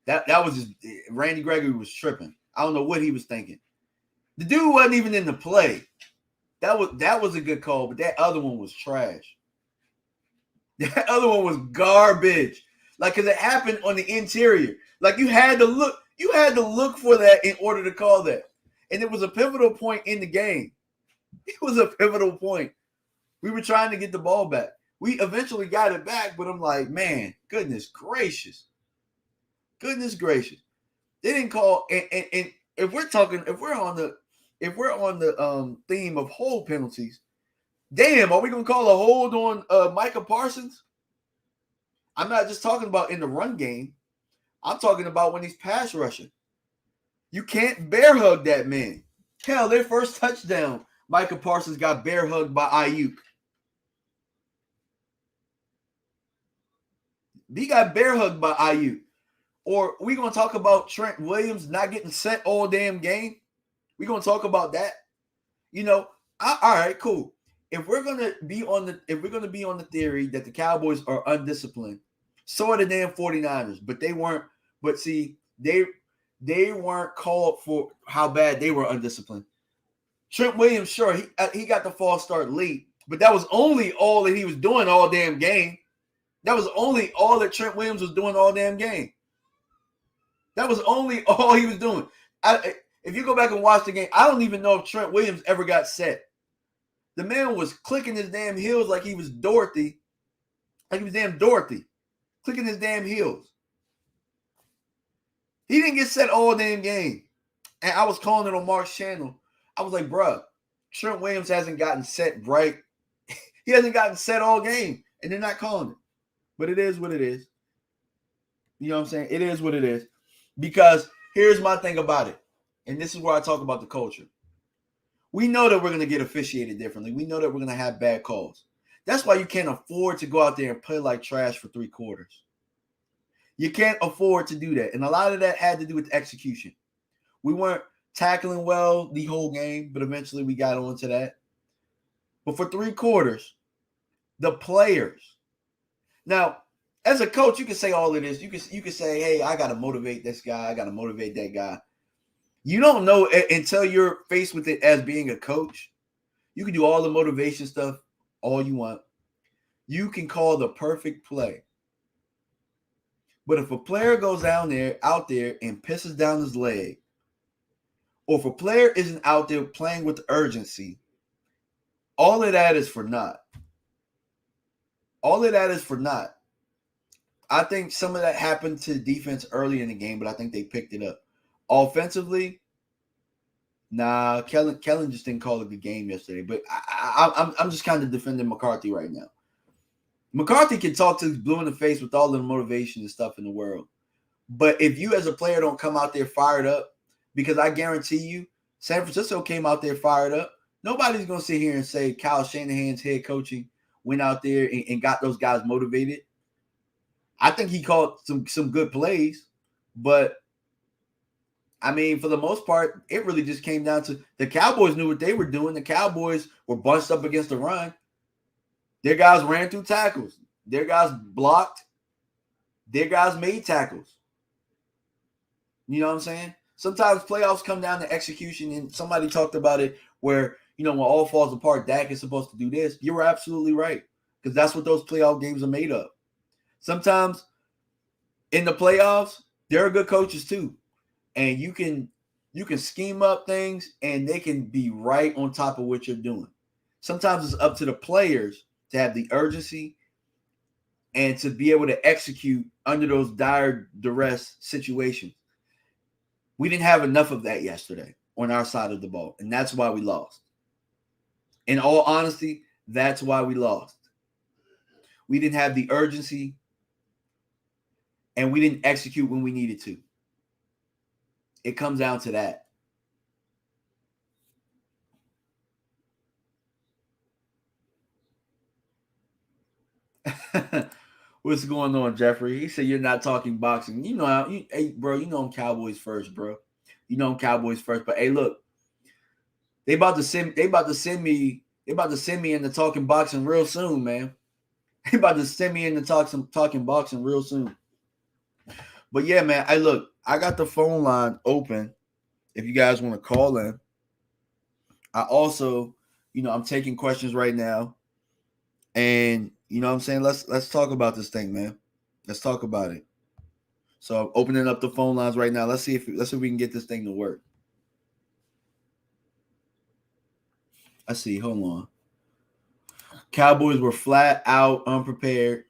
That was just Randy Gregory was tripping. I don't know what he was thinking. The dude wasn't even in the play. That was a good call, but that other one was trash. That other one was garbage. Like, because it happened on the interior. Like, you had to look for that in order to call that. And it was a pivotal point in the game. It was a pivotal point. We were trying to get the ball back. We eventually got it back, but I'm like, man, goodness gracious. They didn't call, and if we're on the theme of hold penalties, damn, are we gonna call a hold on Micah Parsons? I'm not just talking about in the run game. I'm talking about when he's pass rushing. You can't bear hug that man. Hell, their first touchdown, Micah Parsons got bear hugged by Ayuk. He got bear hugged by Ayuk. Or we gonna talk about Trent Williams not getting set all damn game? We gonna talk about that? You know, all right, cool. If we're gonna be on the theory that the Cowboys are undisciplined, so are the damn 49ers, but they weren't. But see, they weren't called for how bad they were undisciplined. Trent Williams, sure, he got the false start late, But that was only all that he was doing all damn game. That was only all that Trent Williams was doing all damn game. That was only all he was doing. If you go back and watch the game, I don't even know if Trent Williams ever got set. The man was clicking his damn heels like he was Dorothy. Like he was damn Dorothy. Clicking his damn heels. He didn't get set all damn game. And I was calling it on Mark's channel. I was like, bruh, Trent Williams hasn't gotten set right. He hasn't gotten set all game. And they're not calling it. But it is what it is. You know what I'm saying? It is what it is. Because here's my thing about it. And this is where I talk about the culture. We know that we're going to get officiated differently. We know that we're going to have bad calls. That's why you can't afford to go out there and play like trash for 3 quarters. You can't afford to do that. And a lot of that had to do with execution. We weren't tackling well the whole game, but eventually we got onto that. But for 3 quarters, the players. Now, as a coach, you can say all of this. You can say, hey, I got to motivate this guy. I got to motivate that guy. You don't know until you're faced with it as being a coach. You can do all the motivation stuff all you want. You can call the perfect play. But if a player goes out there and pisses down his leg, or if a player isn't out there playing with urgency, all of that is for naught. All of that is for naught. I think some of that happened to the defense early in the game, but I think they picked it up. Offensively, nah, Kellen just didn't call it the game yesterday. But I'm just kind of defending McCarthy right now. McCarthy can talk to blue in the face with all the motivation and stuff in the world. But if you as a player don't come out there fired up, because I guarantee you, San Francisco came out there fired up, nobody's going to sit here and say Kyle Shanahan's head coaching went out there and got those guys motivated. I think he called some good plays, but I mean, for the most part, it really just came down to the Cowboys knew what they were doing. The Cowboys were bunched up against the run. Their guys ran through tackles. Their guys blocked. Their guys made tackles. You know what I'm saying? Sometimes playoffs come down to execution, and somebody talked about it where, you know, when all falls apart, Dak is supposed to do this. You were absolutely right, because that's what those playoff games are made of. Sometimes in the playoffs, there are good coaches too. And you can scheme up things and they can be right on top of what you're doing. Sometimes it's up to the players to have the urgency and to be able to execute under those dire duress situations. We didn't have enough of that yesterday on our side of the ball, and that's why we lost. In all honesty, that's why we lost. We didn't have the urgency, and we didn't execute when we needed to. It comes down to that. What's going on, Jeffrey? He said you're not talking boxing. You know how hey bro, you know I'm Cowboys first, bro. You know I'm Cowboys first. But hey, look, they about to send me into talking boxing real soon, man. They about to send me into talking boxing real soon. But yeah, man, I got the phone line open if you guys want to call in. I also, I'm taking questions right now. And you know what I'm saying? Let's talk about this thing, man. Let's talk about it. So I'm opening up the phone lines right now. Let's see if we can get this thing to work. I see. Hold on. Cowboys were flat out unprepared.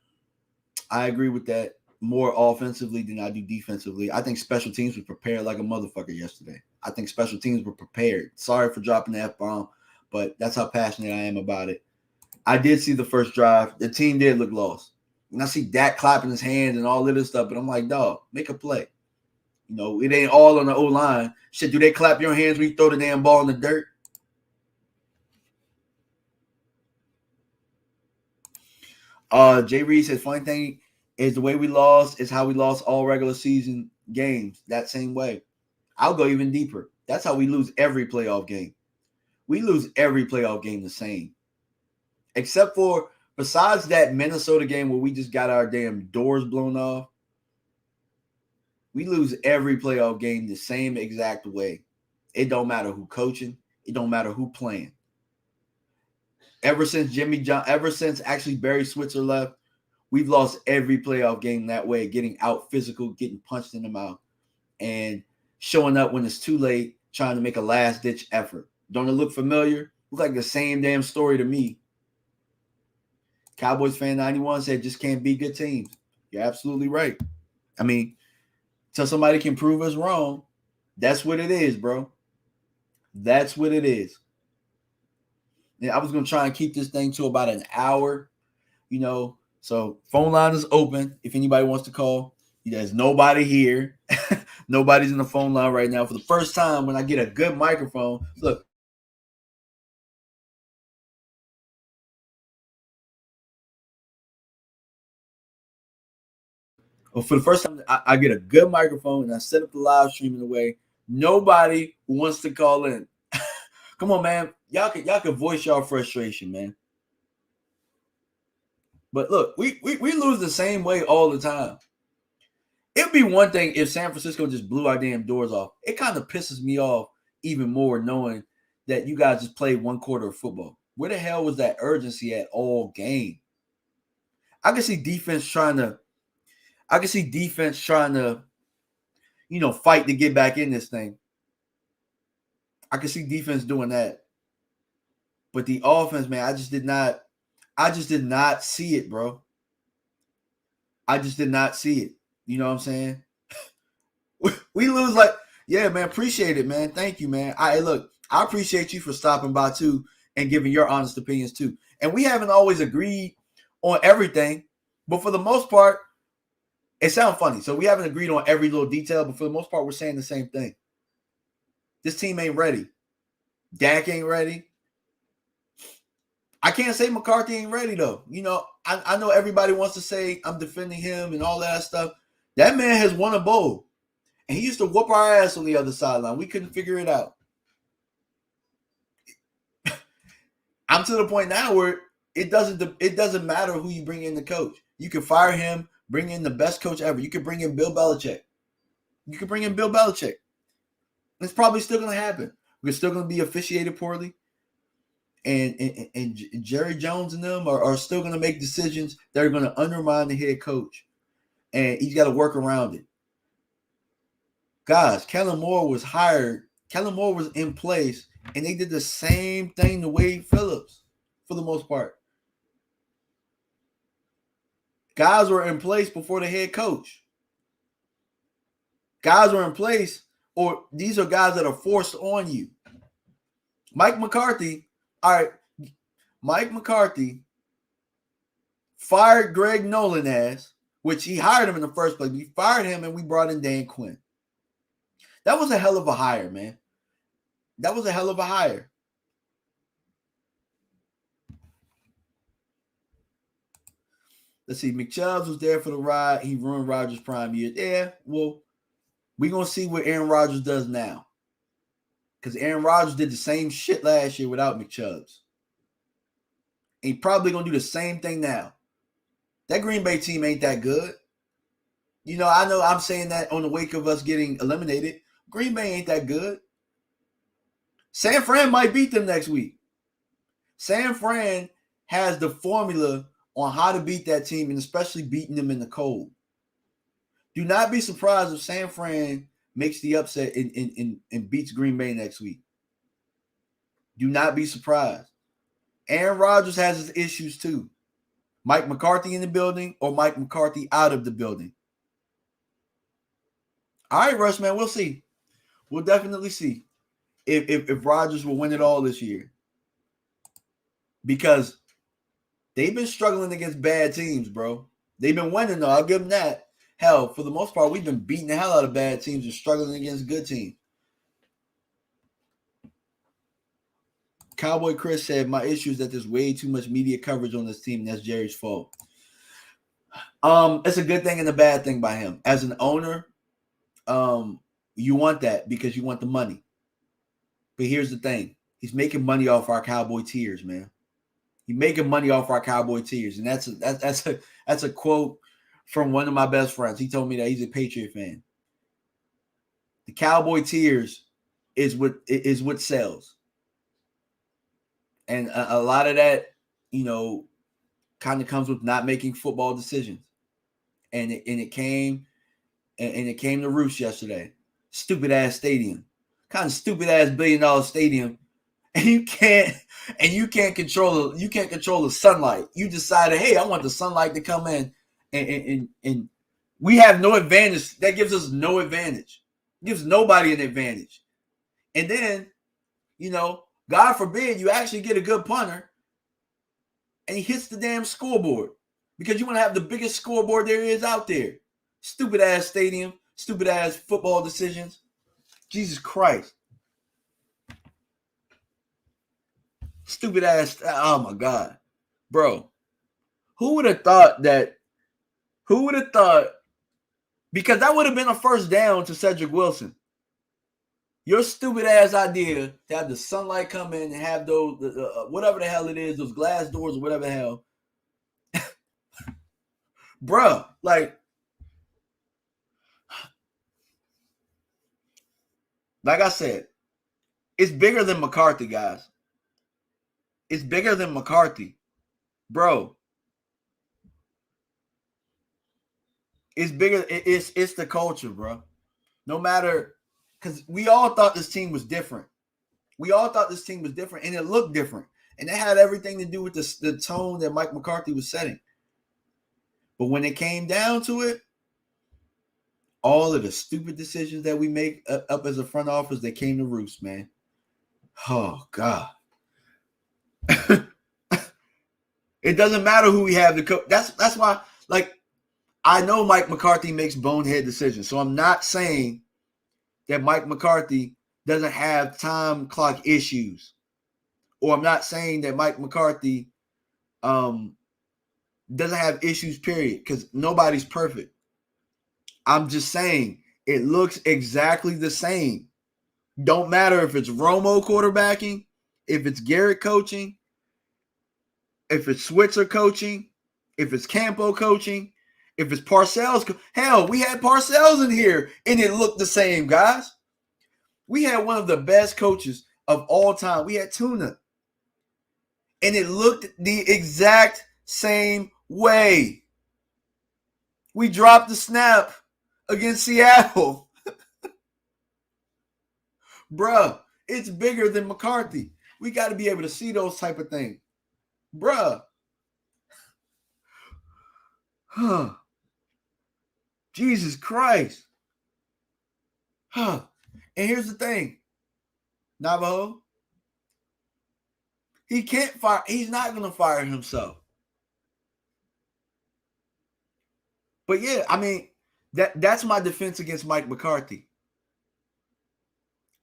I agree with that. More offensively than I do defensively. I think special teams were prepared like a motherfucker yesterday. I think special teams were prepared. Sorry for dropping the F-bomb, but that's how passionate I am about it. I did see the first drive. The team did look lost. And I see Dak clapping his hands and all of this stuff, but I'm like, dog, make a play. It ain't all on the O-line. Shit, do they clap your hands when you throw the damn ball in the dirt? Jay Reed says, funny thing is the way we lost is how we lost all regular season games. That same way. I'll go even deeper. That's how we lose every playoff game. We lose every playoff game the same. Except for, besides that Minnesota game where we just got our damn doors blown off, we lose every playoff game the same exact way. It don't matter who coaching. It don't matter who playing. Ever since actually Barry Switzer left, we've lost every playoff game that way, getting out physical, getting punched in the mouth, and showing up when it's too late, trying to make a last-ditch effort. Don't it look familiar? Looks like the same damn story to me. Cowboys fan 91 said just can't beat good teams. You're absolutely right. I mean, till somebody can prove us wrong, that's what it is, bro. That's what it is. I was going to try and keep this thing to about an hour, so phone line is open if anybody wants to call. There's nobody here. Nobody's in the phone line right now. For the first time, when I get a good microphone, look. Well, for the first time, I get a good microphone and I set up the live stream in a way nobody wants to call in. Come on, man. Y'all can voice y'all frustration, man. But look, we lose the same way all the time. It'd be one thing if San Francisco just blew our damn doors off. It kind of pisses me off even more knowing that you guys just played one quarter of football. Where the hell was that urgency at all game? I can see defense trying to, fight to get back in this thing. I can see defense doing that. But the offense, man, I just did not see it, bro. I just did not see it. You know what I'm saying? We lose yeah, man, appreciate it, man. Thank you, man. I appreciate you for stopping by too and giving your honest opinions too. And we haven't always agreed on everything, but for the most part, it sounds funny. So we haven't agreed on every little detail, but for the most part, we're saying the same thing. This team ain't ready. Dak ain't ready. I can't say McCarthy ain't ready, though. I know everybody wants to say I'm defending him and all that stuff. That man has won a bowl. And he used to whoop our ass on the other sideline. We couldn't figure it out. I'm to the point now where it doesn't matter who you bring in the coach. You can fire him, bring in the best coach ever. You could bring in Bill Belichick. It's probably still going to happen. We're still going to be officiated poorly. And Jerry Jones and them are still going to make decisions that are going to undermine the head coach. And he's got to work around it. Guys, Kellen Moore was hired. Kellen Moore was in place, and they did the same thing to Wade Phillips for the most part. Guys were in place before the head coach. Guys were in place, or these are guys that are forced on you. Mike McCarthy, all right, Mike McCarthy fired Greg Nolan which he hired him in the first place. We fired him, and we brought in Dan Quinn. That was a hell of a hire, man. That was a hell of a hire. Let's see. McChubbs was there for the ride. He ruined Rodgers' prime years. Yeah, well, we're going to see what Aaron Rodgers does now. Because Aaron Rodgers did the same shit last year without McChubbs. And he's probably going to do the same thing now. That Green Bay team ain't that good. I know I'm saying that on the wake of us getting eliminated. Green Bay ain't that good. San Fran might beat them next week. San Fran has the formula on how to beat that team, and especially beating them in the cold. Do not be surprised if San Fran makes the upset and beats Green Bay next week. Do not be surprised. Aaron Rodgers has his issues too. Mike McCarthy in the building or Mike McCarthy out of the building. All right, Rush, man, we'll see. We'll definitely see if Rodgers will win it all this year. Because they've been struggling against bad teams, bro. They've been winning, though. I'll give them that. Hell, for the most part, we've been beating the hell out of bad teams and struggling against good teams. Cowboy Chris said, my issue is that there's way too much media coverage on this team, and that's Jerry's fault. It's a good thing and a bad thing by him. As an owner, you want that because you want the money. But here's the thing. He's making money off our Cowboy tears, man. He's making money off our Cowboy tears. And that's a quote from one of my best friends. He told me that he's a Patriot fan. The Cowboy tears is what sells. And a lot of that kind of comes with not making football decisions. And it came to roost yesterday. Stupid ass stadium. Kind of stupid ass $1 billion stadium. And you can't control the sunlight. You decided, hey, I want the sunlight to come in, and we have no advantage. That gives us no advantage. It gives nobody an advantage. And then, God forbid you actually get a good punter and he hits the damn scoreboard because you want to have the biggest scoreboard there is out there. Stupid ass stadium, stupid ass football decisions. Jesus Christ. Stupid ass. Oh my God. Bro. Who would have thought? Because that would have been a first down to Cedric Wilson. Your stupid ass idea to have the sunlight come in and have those, whatever the hell it is, those glass doors or whatever the hell. Bruh, like I said, it's bigger than McCarthy, guys. It's bigger than McCarthy. Bro. It's bigger. It's the culture, bro. No matter, because we all thought this team was different. And it looked different. And it had everything to do with the tone that Mike McCarthy was setting. But when it came down to it, all of the stupid decisions that we make up as a front office, they came to roost, man. Oh, God. It doesn't matter who we have to coach. That's why, like, I know Mike McCarthy makes bonehead decisions. So I'm not saying that Mike McCarthy doesn't have time clock issues. Or I'm not saying that Mike McCarthy doesn't have issues, period, because nobody's perfect. I'm just saying it looks exactly the same. Don't matter if it's Romo quarterbacking, if it's Garrett coaching, if it's Switzer coaching, if it's Campo coaching, if it's Parcells. Hell, we had Parcells in here, and it looked the same, guys. We had one of the best coaches of all time. We had Tuna. And it looked the exact same way. We dropped the snap against Seattle. Bruh, it's bigger than McCarthy. We got to be able to see those type of things. Bruh. Huh. Jesus Christ. Huh. And here's the thing. Navajo. He can't fire. He's not going to fire himself. But yeah, I mean, that's my defense against Mike McCarthy.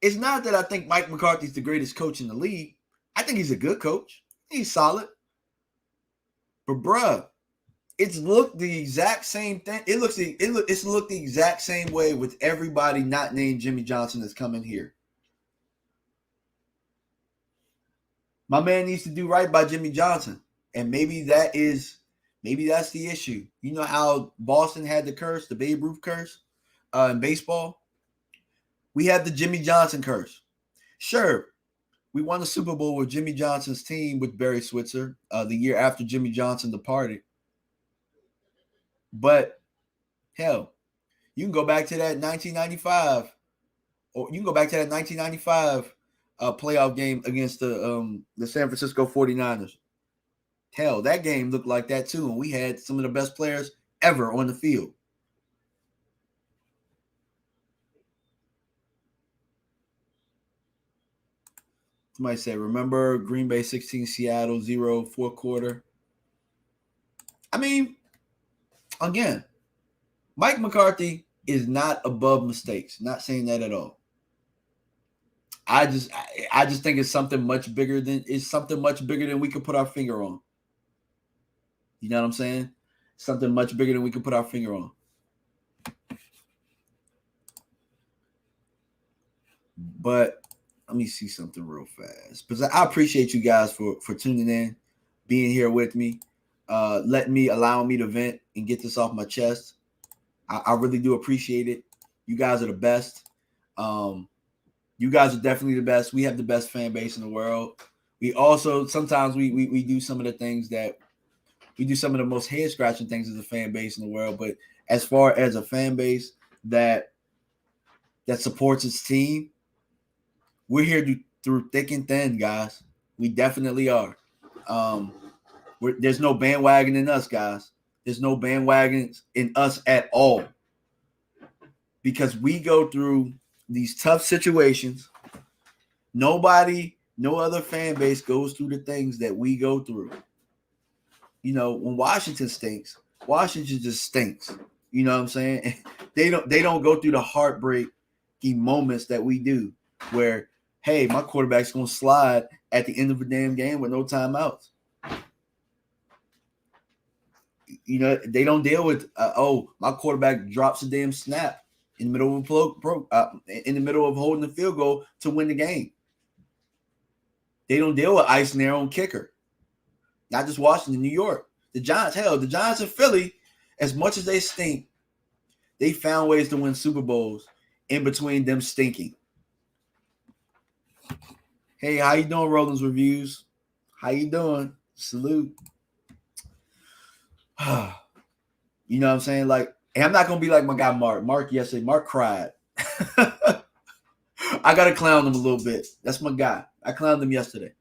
It's not that I think Mike McCarthy's the greatest coach in the league. I think he's a good coach. He's solid. But bruh, it's looked the exact same thing. It's looked the exact same way with everybody not named Jimmy Johnson that's coming here. My man needs to do right by Jimmy Johnson. And maybe that's the issue. You know how Boston had the curse, the Babe Ruth curse in baseball? We had the Jimmy Johnson curse. Sure, we won the Super Bowl with Jimmy Johnson's team with Barry Switzer the year after Jimmy Johnson departed. But, hell, you can go back to that 1995, or you can go back to that 1995 playoff game against the San Francisco 49ers. Hell, that game looked like that too, and we had some of the best players ever on the field. Somebody said, remember Green Bay 16, Seattle 0, fourth quarter. I mean, again, Mike McCarthy is not above mistakes. Not saying that at all. I just think it's something much bigger than we could put our finger on. You know what I'm saying? Something much bigger than we could put our finger on. But let me see something real fast. Because I appreciate you guys for tuning in, being here with me, allowing me to vent and get this off my chest. I really do appreciate it. You guys are the best. You guys are definitely the best. We have the best fan base in the world. We also sometimes we do some of the things that we do some of the most head scratching things as a fan base in the world. But as far as a fan base that supports its team, we're here through thick and thin, guys. We definitely are. Um, there's no bandwagon in us, guys. There's no bandwagon in us at all because we go through these tough situations. Nobody, no other fan base goes through the things that we go through. You know, when Washington stinks, Washington just stinks. You know what I'm saying? They don't go through the heartbreaking moments that we do, where hey, my quarterback's gonna slide at the end of a damn game with no timeouts. You know, they don't deal with my quarterback drops a damn snap in the middle of in the middle of holding the field goal to win the game. They don't deal with icing their own kicker. Not just Washington, New York. The Giants and Philly, as much as they stink, they found ways to win Super Bowls in between them stinking. Hey, how you doing, Roland's Reviews? How you doing? Salute. You know what I'm saying? Like, and I'm not going to be like my guy Mark. Mark cried. I got to clown him a little bit. That's my guy. I clowned him yesterday.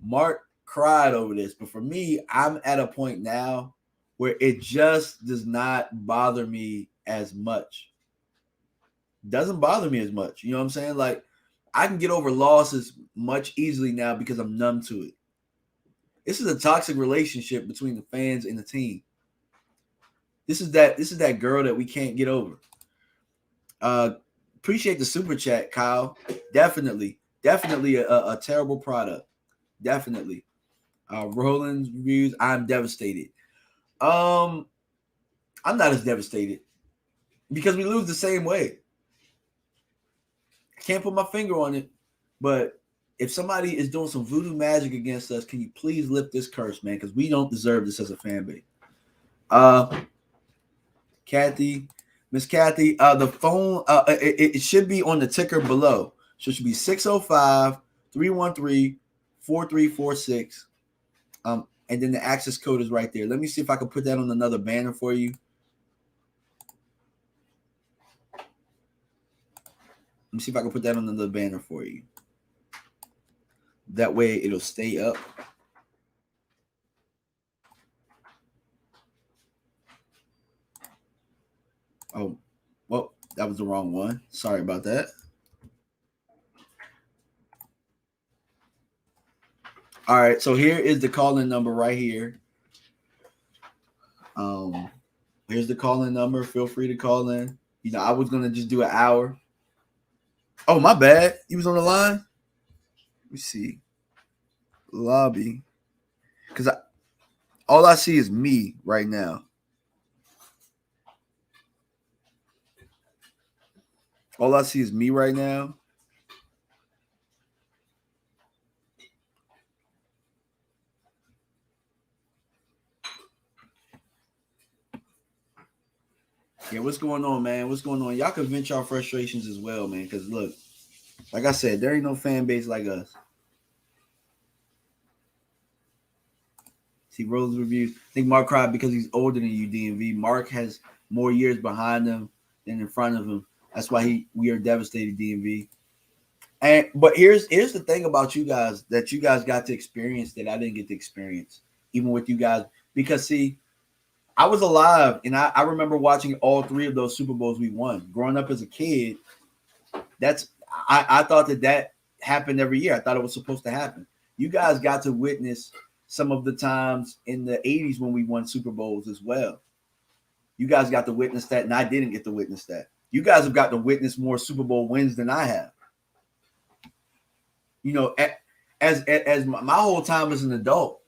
Mark cried over this. But for me, I'm at a point now where it just does not bother me as much. Doesn't bother me as much. You know what I'm saying? Like, I can get over losses much easily now because I'm numb to it. This is a toxic relationship between the fans and the team. This is that girl that we can't get over. Appreciate the super chat, Kyle. Definitely a terrible product. Definitely. Roland's Reviews. I'm devastated. I'm not as devastated because we lose the same way. I can't put my finger on it, but if somebody is doing some voodoo magic against us, can you please lift this curse, man? Because we don't deserve this as a fan base. Miss Kathy, the phone, it should be on the ticker below. So it should be 605-313-4346. And then the access code is right there. Let me see if I can put that on another banner for you. Let me see if I can put that on another banner for you. That way it'll stay up. Oh, well, that was the wrong one. Sorry about that. All right, so here is the call-in number right here. Here's the call-in number. Feel free to call in. You know, I was gonna just do an hour. Oh, my bad. You was on the line? Let me see. Lobby. Because all I see is me right now. All I see is me right now. Yeah, what's going on, man? What's going on? Y'all can vent your frustrations as well, man. Because look, like I said, there ain't no fan base like us. See Rose Reviews. I think Mark cried because he's older than you, DMV. Mark has more years behind him than in front of him. That's why we are devastated, DMV. But here's the thing about you guys that you guys got to experience that I didn't get to experience, even with you guys. Because see, I was alive and I remember watching all three of those Super Bowls we won. Growing up as a kid, I thought that happened every year. I thought it was supposed to happen. You guys got to witness some of the times in the 80s when we won Super Bowls as well. You guys got to witness that, and I didn't get to witness that. You guys have got to witness more Super Bowl wins than I have. You know, as my whole time as an adult,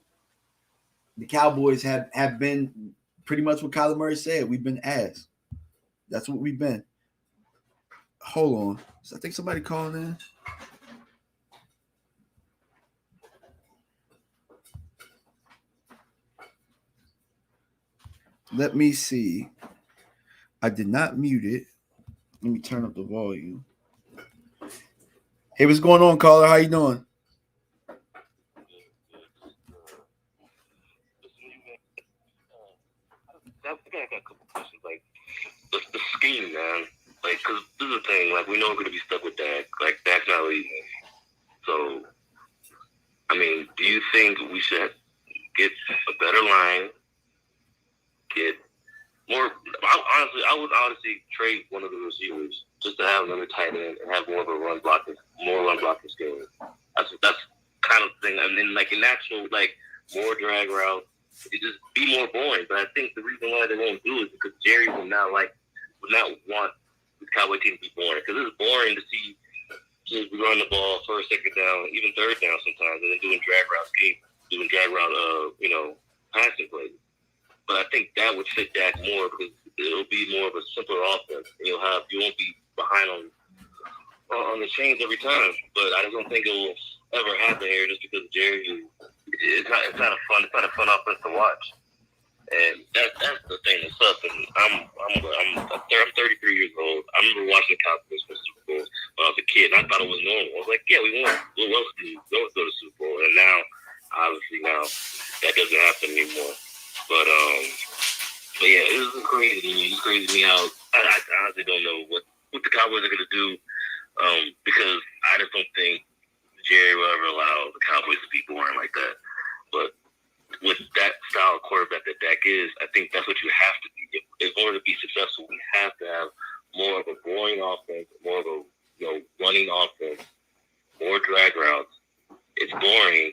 the Cowboys have been pretty much what Kyler Murray said. We've been ass. That's what we've been. Hold on. So I think somebody calling in. Let me see. I did not mute it. Let me turn up the volume. Hey, what's going on, caller? How you doing? the scheme, man. Like, because this is the thing. Like, we know we're going to be stuck with Dak. Like, Dak's not leaving. So, I mean, do you think we should get a better line, get more? I would honestly trade one of the receivers just to have another tight end and have more of a run blocking scheme. That's kind of thing. And then, like, in actual, like, more drag routes, it just be more boring. But I think the reason why they won't do it is because Jerry would not want the Cowboy team to be boring, because it's boring to see just run the ball first, second down, even third down sometimes, and then doing drag route scheme, doing drag route, passing plays. But I think that would fit Dak more because it'll be more of a simpler offense. And you won't be behind on the chains every time. But I just don't think it will ever happen here just because Jerry. It's not a fun offense to watch. And that's the thing that sucks. And I'm 33 years old. I remember watching the Cowboys win Super Bowl when I was a kid, and I thought it was normal. I was like, yeah, we won. We'll go to the Super Bowl. And now, obviously, that doesn't happen anymore. But yeah, it was crazy to me. It's crazy to me how I honestly don't know what the Cowboys are going to do, because I just don't think Jerry will ever allow the Cowboys to be boring like that. But with that style of quarterback that Dak is, I think that's what you have to be. In order to be successful, we have to have more of a boring offense, more of a running offense, more drag routes. It's boring,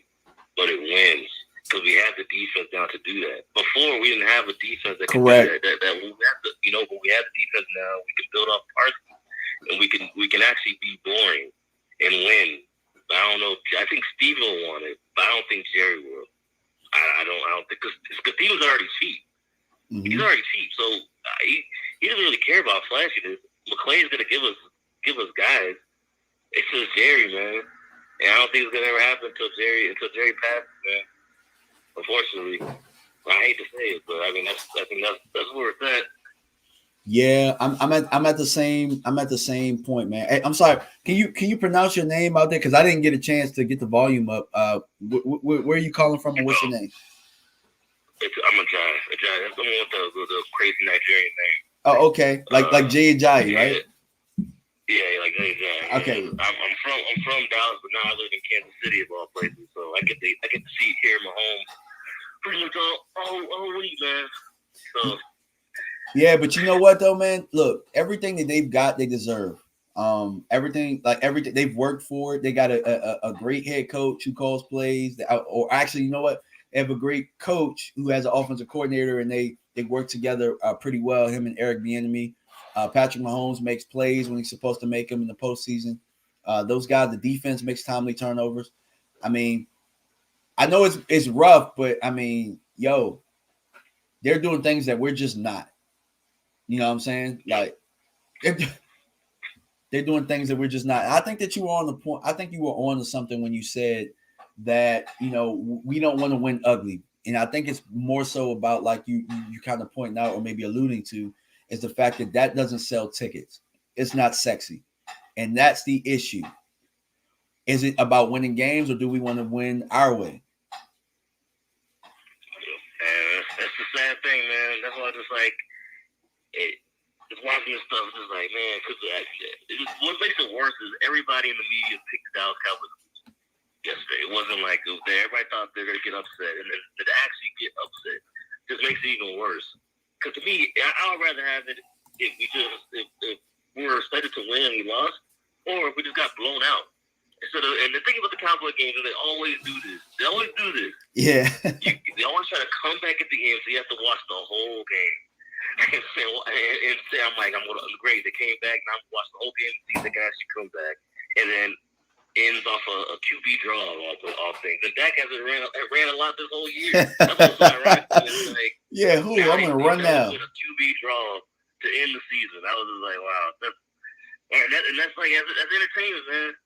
but it wins because we have the defense now to do that. Before, we didn't have a defense that could Correct. do that. That we have to, but we have the defense now. We can build off Parsons, and we can actually be boring and win. I don't know. I think Steve will want it, but I don't think Jerry will. I don't think, because Steven's already cheap. Mm-hmm. He's already cheap, so he doesn't really care about flashiness. McClay's gonna give us guys. It's just Jerry, man, and I don't think it's gonna ever happen until Jerry passes, man. Unfortunately, I hate to say it, but I mean that's where it's at. Yeah, I'm at the same point, man. Hey, I'm sorry. Can you pronounce your name out there? Because I didn't get a chance to get the volume up. Where are you calling from, and what's your name? I'm a Jai. That's the one with the crazy Nigerian name. Oh, okay. Like Jay Ajayi, right? Yeah, like Jay Ajayi. Okay. I'm from Dallas, but now I live in Kansas City of all places, so I get to see here Mahomes pretty much all week, man. So. Yeah, but you know what though, man? Look, everything that they've got, they deserve. Everything they've worked for it. They got a great head coach who calls plays. Or actually, you know what? They have a great coach who has an offensive coordinator, and they work together pretty well. Him and Eric Bieniemy. Patrick Mahomes makes plays when he's supposed to make them in the postseason. Those guys, the defense makes timely turnovers. I mean, I know it's rough, but I mean, they're doing things that we're just not. You know what I'm saying? Like, they're doing things that we're just not. I think that you were on the point. I think you were on to something when you said that, we don't want to win ugly. And I think it's more so about, like you kind of pointing out or maybe alluding to, is the fact that doesn't sell tickets. It's not sexy. And that's the issue. Is it about winning games, or do we want to win our way? That's the sad thing, man. That's why I just like just watching this stuff. Just like, man, because what makes it worse is everybody in the media picked the Dallas Cowboys yesterday. It wasn't like everybody thought they were gonna get upset, and then to actually get upset just makes it even worse. Because to me, I would rather have it if we were expected to win and we lost, or if we just got blown out. And the thing about the Cowboy games is they always do this. Yeah. They always try to come back at the end, so you have to watch the whole game. And say, I'm like, great. They came back, and I'm watching the whole game to see if they can actually come back. And then ends off a QB draw off things. And Dak hasn't ran a lot this whole year. That's what's so ironic. Like, yeah, I'm going to run now. With a QB draw to end the season. I was just like, wow. That's like, as entertainment, man.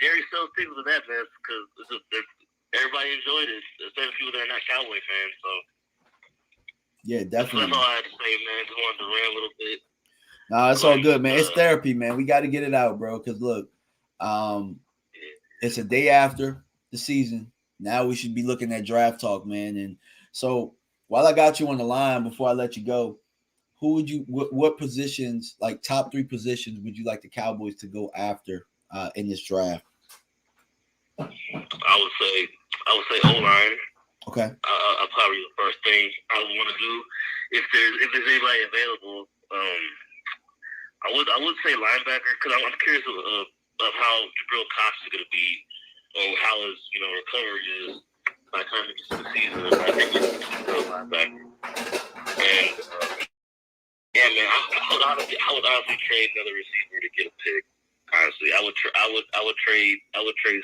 Jerry sells tickets with that, man, because everybody enjoyed it, especially people that are not Cowboy fans. So yeah, definitely. That's all I had to say, man. Just wanted to rant a little bit. No, it's all good, man. It's therapy, man. We got to get it out, bro. Because look, it's a day after the season. Now we should be looking at draft talk, man. And so while I got you on the line, before I let you go, who would you what positions, like top 3 positions, would you like the Cowboys to go after in this draft? I would say O-line. Okay. I'll probably the first thing I would want to do if there's anybody available. I would say linebacker because I'm curious of how Jabril Cox is going to be, or how his recovery is by the time he gets to the season. I think he's a linebacker. And yeah, man, I would honestly trade another receiver to get a pick. Honestly, I would trade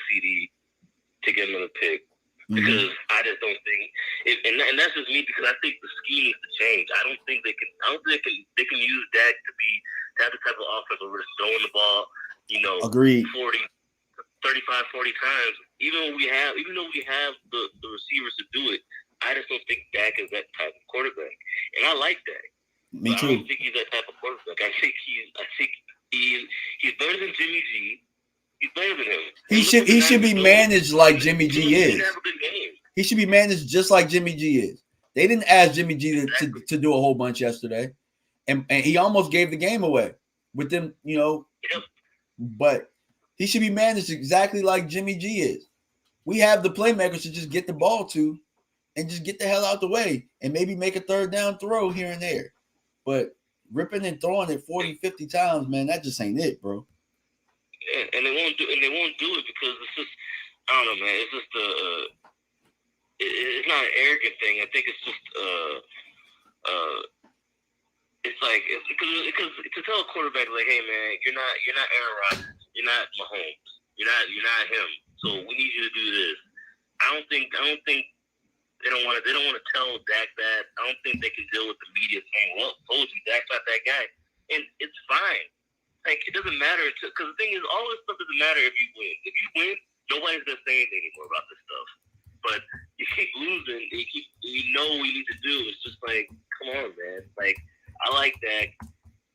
CD to get another pick. Because I just don't think, and that's just me. Because I think the scheme needs to change. I don't think they can. I don't think they can use Dak to have the type of offense where we're throwing the ball, Agreed. 35, 40 times. Even though we have the receivers to do it, I just don't think Dak is that type of quarterback. And I like Dak. Me too. I don't think he's that type of quarterback. I think he's better than Jimmy G. He's better than him. He should be managed like Jimmy G is. Have a good game. He should be managed just like Jimmy G is. They didn't ask Jimmy G to do a whole bunch yesterday, and he almost gave the game away with them. Yep. But he should be managed exactly like Jimmy G is. We have the playmakers to just get the ball to, and just get the hell out the way, and maybe make a third down throw here and there. But ripping and throwing it 40, 50 times, man, that just ain't it, bro. Yeah, and they won't do it because it's just, I don't know, man. It's just it's not an arrogant thing. I think it's just it's like because to tell a quarterback like, hey man, you're not Aaron Rodgers, you're not Mahomes, you're not him. So we need you to do this. I don't think they don't want to tell Dak that. I don't think they can deal with the media saying, well, told you Dak's not that guy, and it's fine. Like, it doesn't matter, because the thing is, all this stuff doesn't matter if you win. If you win, nobody's going to say anything anymore about this stuff. But you keep losing, you know what you need to do. It's just like, come on, man. Like, I like Dak.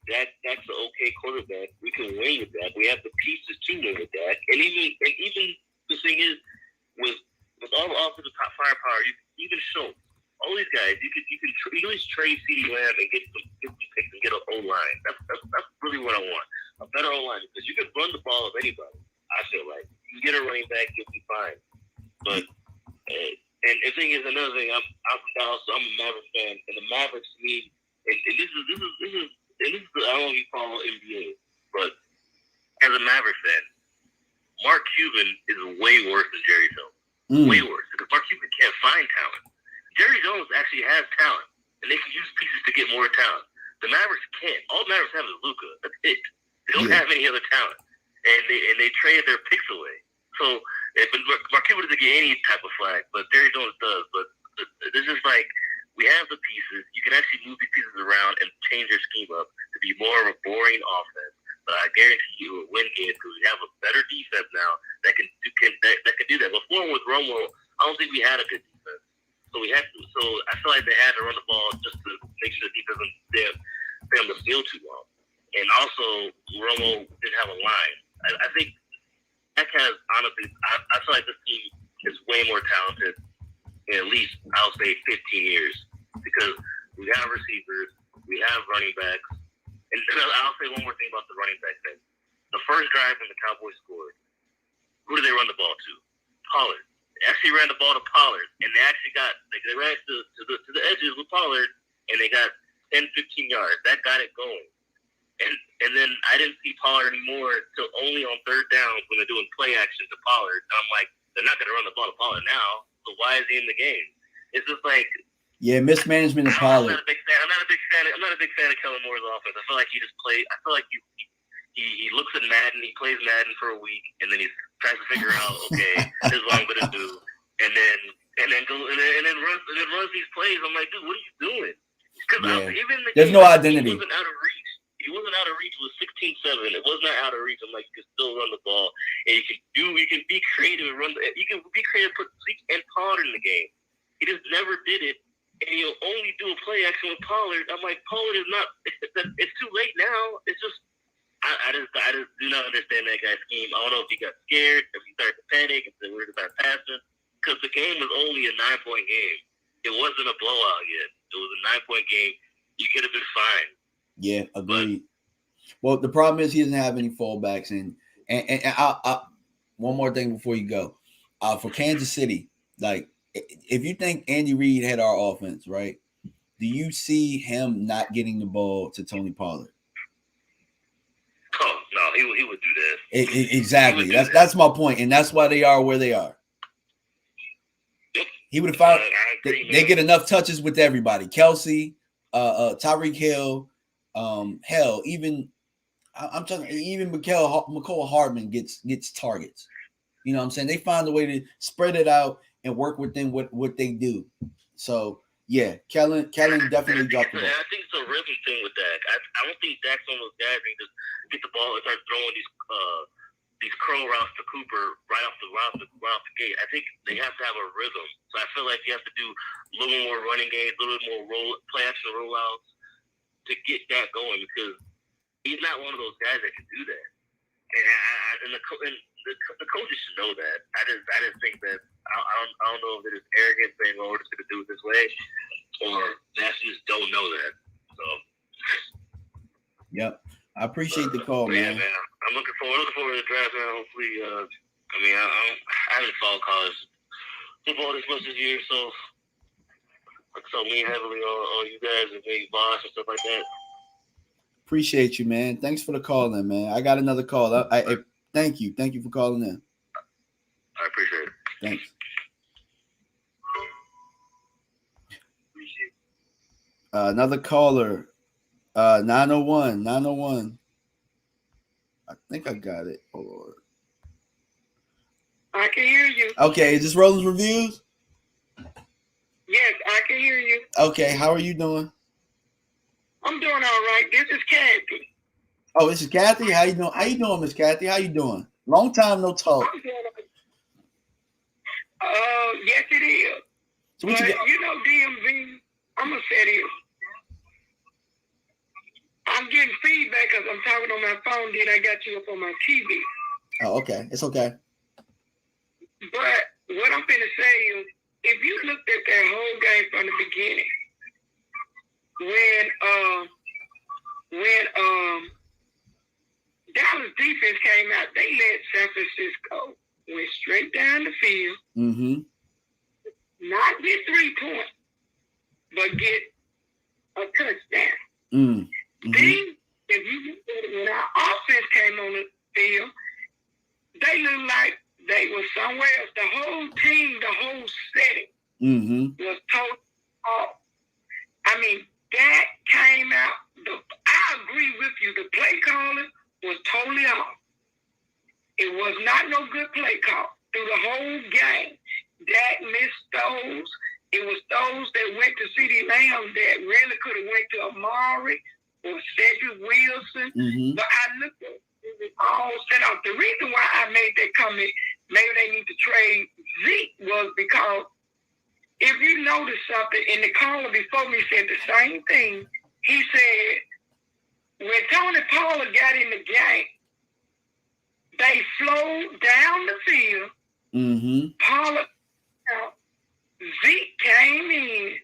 Dak's an okay quarterback. We can win with Dak. We have the pieces to win with Dak. And even the thing is, with all the offensive firepower, you can even show all these guys, you can at least trade CeeDee Lamb and get some picks and get an O-line. That's really what I want. A better O-line, because you can run the ball of anybody, I feel like. You can get a running back, you'll be fine. But and the thing is, another thing, I'm from Dallas, so I'm a Mavericks fan, and the Mavericks to me, and this is I don't know if you follow NBA, but as a Mavericks fan, Mark Cuban is way worse than Jerry Jones. Way worse, because Mark Cuban can't find talent. Jerry Jones actually has talent, and they can use pieces to get more talent. The Mavericks can't. All the Mavericks have is Luka. That's it. They don't have any other talent, and they trade their picks away. So Mark Cuban doesn't get any type of flag, but Jerry Jones does. But it's just like, we have the pieces. You can actually move these pieces around and change your scheme up to be more of a boring offense. But I guarantee you will win games because we have a better defense now that can do that. Before with Romo, I don't think we had a good defense. So I feel like they had to run the ball just to make sure the defense doesn't stay on the field too long. And also, Romo didn't have a line. I think Dak has, honestly, I feel like this team is way more talented in at least, I'll say, 15 years. Because we have receivers, we have running backs. And I'll say one more thing about the running back thing. The first drive when the Cowboys scored, who did they run the ball to? Pollard. They actually ran the ball to Pollard, and they ran to the edges with Pollard, and they got 10, 15 yards. That got it going. And then I didn't see Pollard anymore until only on third downs when they're doing play action to Pollard. And I'm like, they're not going to run the ball to Pollard now, so why is he in the game? It's just like, yeah, mismanagement of Pollard. I'm not a big fan of Kellen Moore's offense. I feel like he just plays. I feel like he looks at Madden, he plays Madden for a week, and then he tries to figure out, okay, this is what I'm gonna do, and then runs these plays. I'm like, dude, what are you doing? Because there's no identity. He wasn't out of reach. He wasn't out of reach. It was 16-7. It was not out of reach. I'm like, you can still run the ball, and you can be creative and you can be creative, put Zeke and Pollard in the game. He just never did it. And you'll only do a play action with Pollard. I'm like, Pollard is not. It's too late now. It's just, I just do not understand that guy's scheme. I don't know if he got scared, if he started to panic, if they were worried about passing. Because the game was only a 9-point game. It wasn't a blowout yet. It was a 9-point game. you could have been fine. Yeah, agreed. Well, the problem is he doesn't have any fallbacks, and I one more thing before you go, for Kansas City, like if you think Andy Reid had our offense, right? Do you see him not getting the ball to Tony Pollard? Oh no, he would do that. Exactly. That's my point, and that's why they are where they are. Yep. He would have found they get enough touches with everybody. Kelsey, Tyreek Hill, hell, even I'm talking even McCall Hardman gets targets. You know what I'm saying? They find a way to spread it out and work within what they do. So yeah, Kellen definitely dropped the ball. I think it's a rhythm thing with Dak. I don't think Dak's one of those guys that just get the ball and start throwing these crow routes to Cooper right off the gate. I think they have to have a rhythm. So I feel like you have to do a little more running games, a little bit more play action rollouts to get that going, because he's not one of those guys that can do that. And the coaches should know that. I just think that I don't know if it is arrogant saying, "Oh, we're just going to do it this way," or they just don't know that. So. Yep. I appreciate the call, man. Yeah, man. I'm looking forward to the draft, man. Hopefully, I haven't followed college football this much this year, so lean heavily on you guys and maybe Boss and stuff like that. Appreciate you, man. Thanks for the call, then, man. I got another call. I thank you for calling in. I appreciate it. Thanks. Another caller. 901. I think I got it. Hold I can hear you. Okay, is this Roland's Reviews? Yes, I can hear you. Okay, how are you doing? I'm doing all right. This is Kathy. Oh, this is Kathy. How you doing? How you doing, Miss Kathy? How you doing? Long time no talk. I'm doing yes, it is. So what but, you got? DMV, I'm going to say this. I'm getting feedback because I'm talking on my phone, then I got you up on my TV. Oh, okay. It's okay. But what I'm going to say is, if you looked at that whole game from the beginning, when Dallas defense came out, they let San Francisco went straight down the field, not get 3 points, but get a touchdown. Mm-hmm. Then, if you when our offense came on the field, they looked like they were somewhere else. The whole team, the whole setting was totally off. I mean, that came out. I agree with you. The play calling was totally off. It was not no good play call through the whole game. Dak missed those. It was those that went to CeeDee Lamb that really could have went to Amari or Cedric Wilson. But I looked at it all set out. The reason why I made that comment, maybe they need to trade Zeke, was because if you notice something, in the caller before me said the same thing. He said, when Tony Pollard got in the game, they flowed down the field. Pollard out. Zeke came in.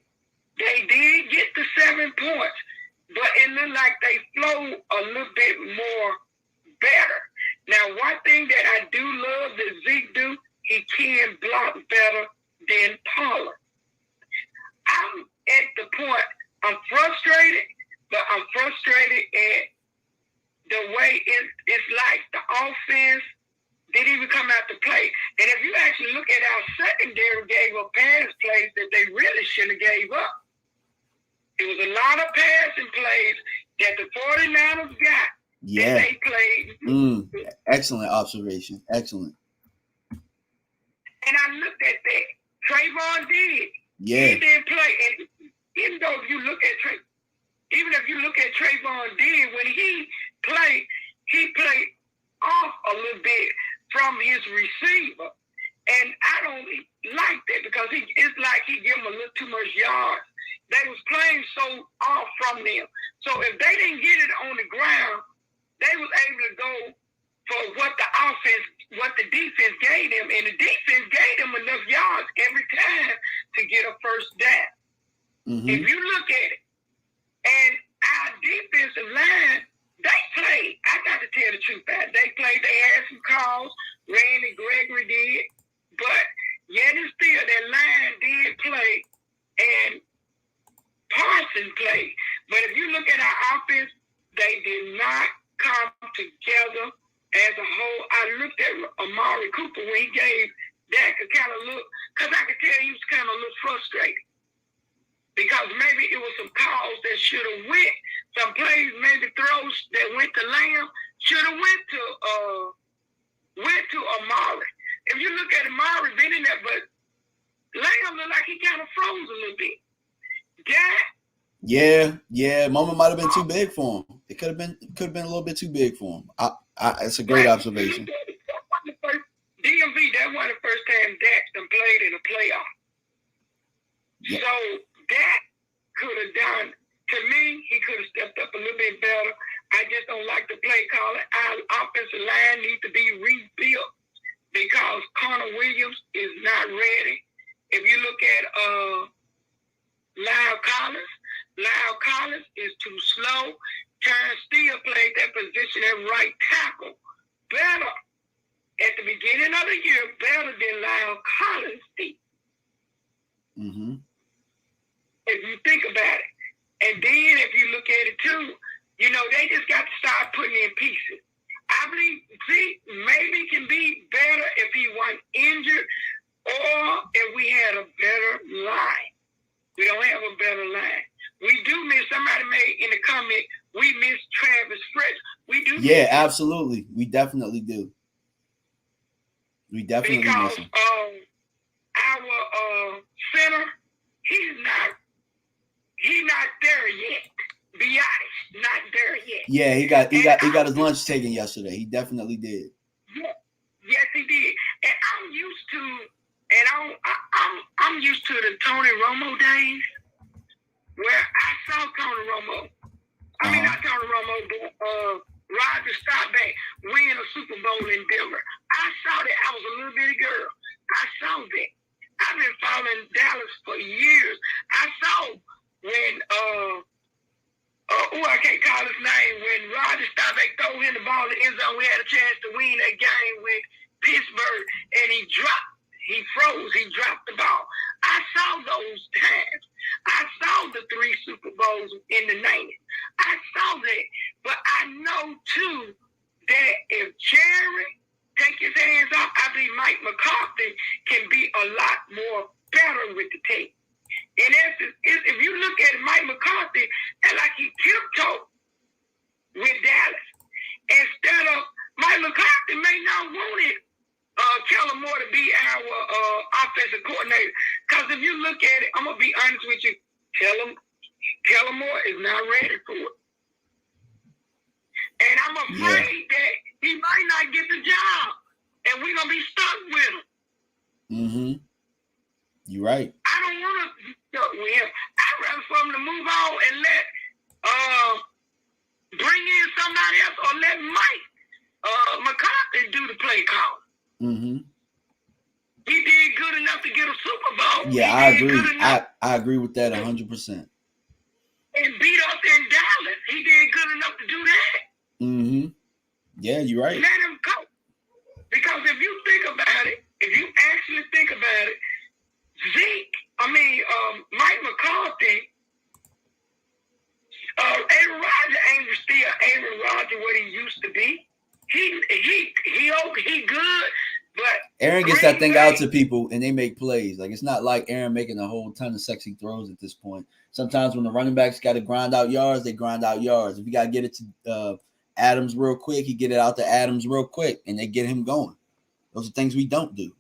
They did get the 7 points, but it looked like they flowed a little bit more better. Now, one thing that I do love that Zeke do, he can block better than Pollard. I'm at the point, I'm frustrated, but I'm frustrated at the way it's like the offense didn't even come out to play. And if you actually look at our secondary gave up pass plays that they really shouldn't have gave up. It was a lot of passing plays that the 49ers got that they played. Excellent observation. Excellent. And I looked at that. Trayvon did. Yeah. He didn't play. And even if you look at Trayvon did, when he played off a little bit from his receiver. And I don't like that because it's like he gave him a little too much yards. They was playing so off from them. So if they didn't get it on the ground, they was able to go for what the defense gave them. And the defense gave them enough yards every time to get a first down. If you look at it, and they had some calls. Randy Gregory did. But yet and still, that line did play and Parsons played. But if you look at our offense, they did not come together as a whole. I looked at Amari Cooper when he gave Dak a kind of look, because I could tell he was kind of a little frustrated. Because maybe it was some calls that should have went, some plays, maybe throws that went to Lamb should have went to Amari. If you look at Amari, been in there, but Lamb looked like he kind of froze a little bit. Dak. Yeah. Moment might have been too big for him. It could have been a little bit too big for him. It's a great observation. DMV, that wasn't the first time Dak done played in a playoff. Yeah. So Dak could have done, to me, he could have stepped up a little bit better. I just don't like the play calling. Our offensive line needs to be rebuilt because Connor Williams is not ready. If you look at Lyle Collins is too slow. Terrence Steele played that position at right tackle better at the beginning of the year, better than Lyle Collins did. Mm-hmm. If you think about it. And then if you look at it too, you know, they just got to start putting in pieces. I believe Zeke maybe can be better if he wasn't injured or if we had a better line. We don't have a better line. We do miss, somebody made in the comment, we miss Travis Fritz. We do. Yeah, absolutely. We definitely do. We definitely because, miss him. Our center, he's not there yet. Be honest, not there yet. Yeah, he got his lunch taken yesterday. He definitely did. Yeah, yes, he did. And I'm used to the Tony Romo days where I saw Tony Romo. I mean, not Tony Romo, but Roger Staubach win a Super Bowl in Denver. I saw that. I was a little bitty girl. I saw that. I've been following Dallas for years. I saw when I can't call his name, when Roger Staubach threw him the ball in the end zone, we had a chance to win that game with Pittsburgh, and he froze, he dropped the ball. I saw those times. I saw the 3 Super Bowls in the 90s. I saw that. But I know, too, that if Jerry take his hands off, I believe Mike McCarthy can be a lot more better with the team. In essence, if you look at Mike McCarthy, and like he tiptoed with Dallas, instead of Mike McCarthy may not want it, Kellen Moore to be our offensive coordinator. Because if you look at it, I'm going to be honest with you, Kellen Moore is not ready for it. And I'm afraid that he might not get the job, and we're going to be stuck with him. Mm-hmm. You're right. I don't want to be stuck with him. I'd rather for him to move on and let bring in somebody else or let Mike McCarthy do the play call. Mm-hmm. He did good enough to get a Super Bowl. Yeah, I agree. I agree with that 100%. And beat us in Dallas. He did good enough to do that. Mm-hmm. Yeah, you're right. Let him go. Because if you think about it, if you actually think about it, Mike McCarthy, Aaron Rodgers ain't still Aaron Rodgers what he used to be. He good, but Aaron gets that thing out to people and they make plays. Like, it's not like Aaron making a whole ton of sexy throws at this point. Sometimes when the running backs got to grind out yards, they grind out yards. If you got to get it to Adams real quick, he get it out to Adams real quick, and they get him going. Those are things we don't do.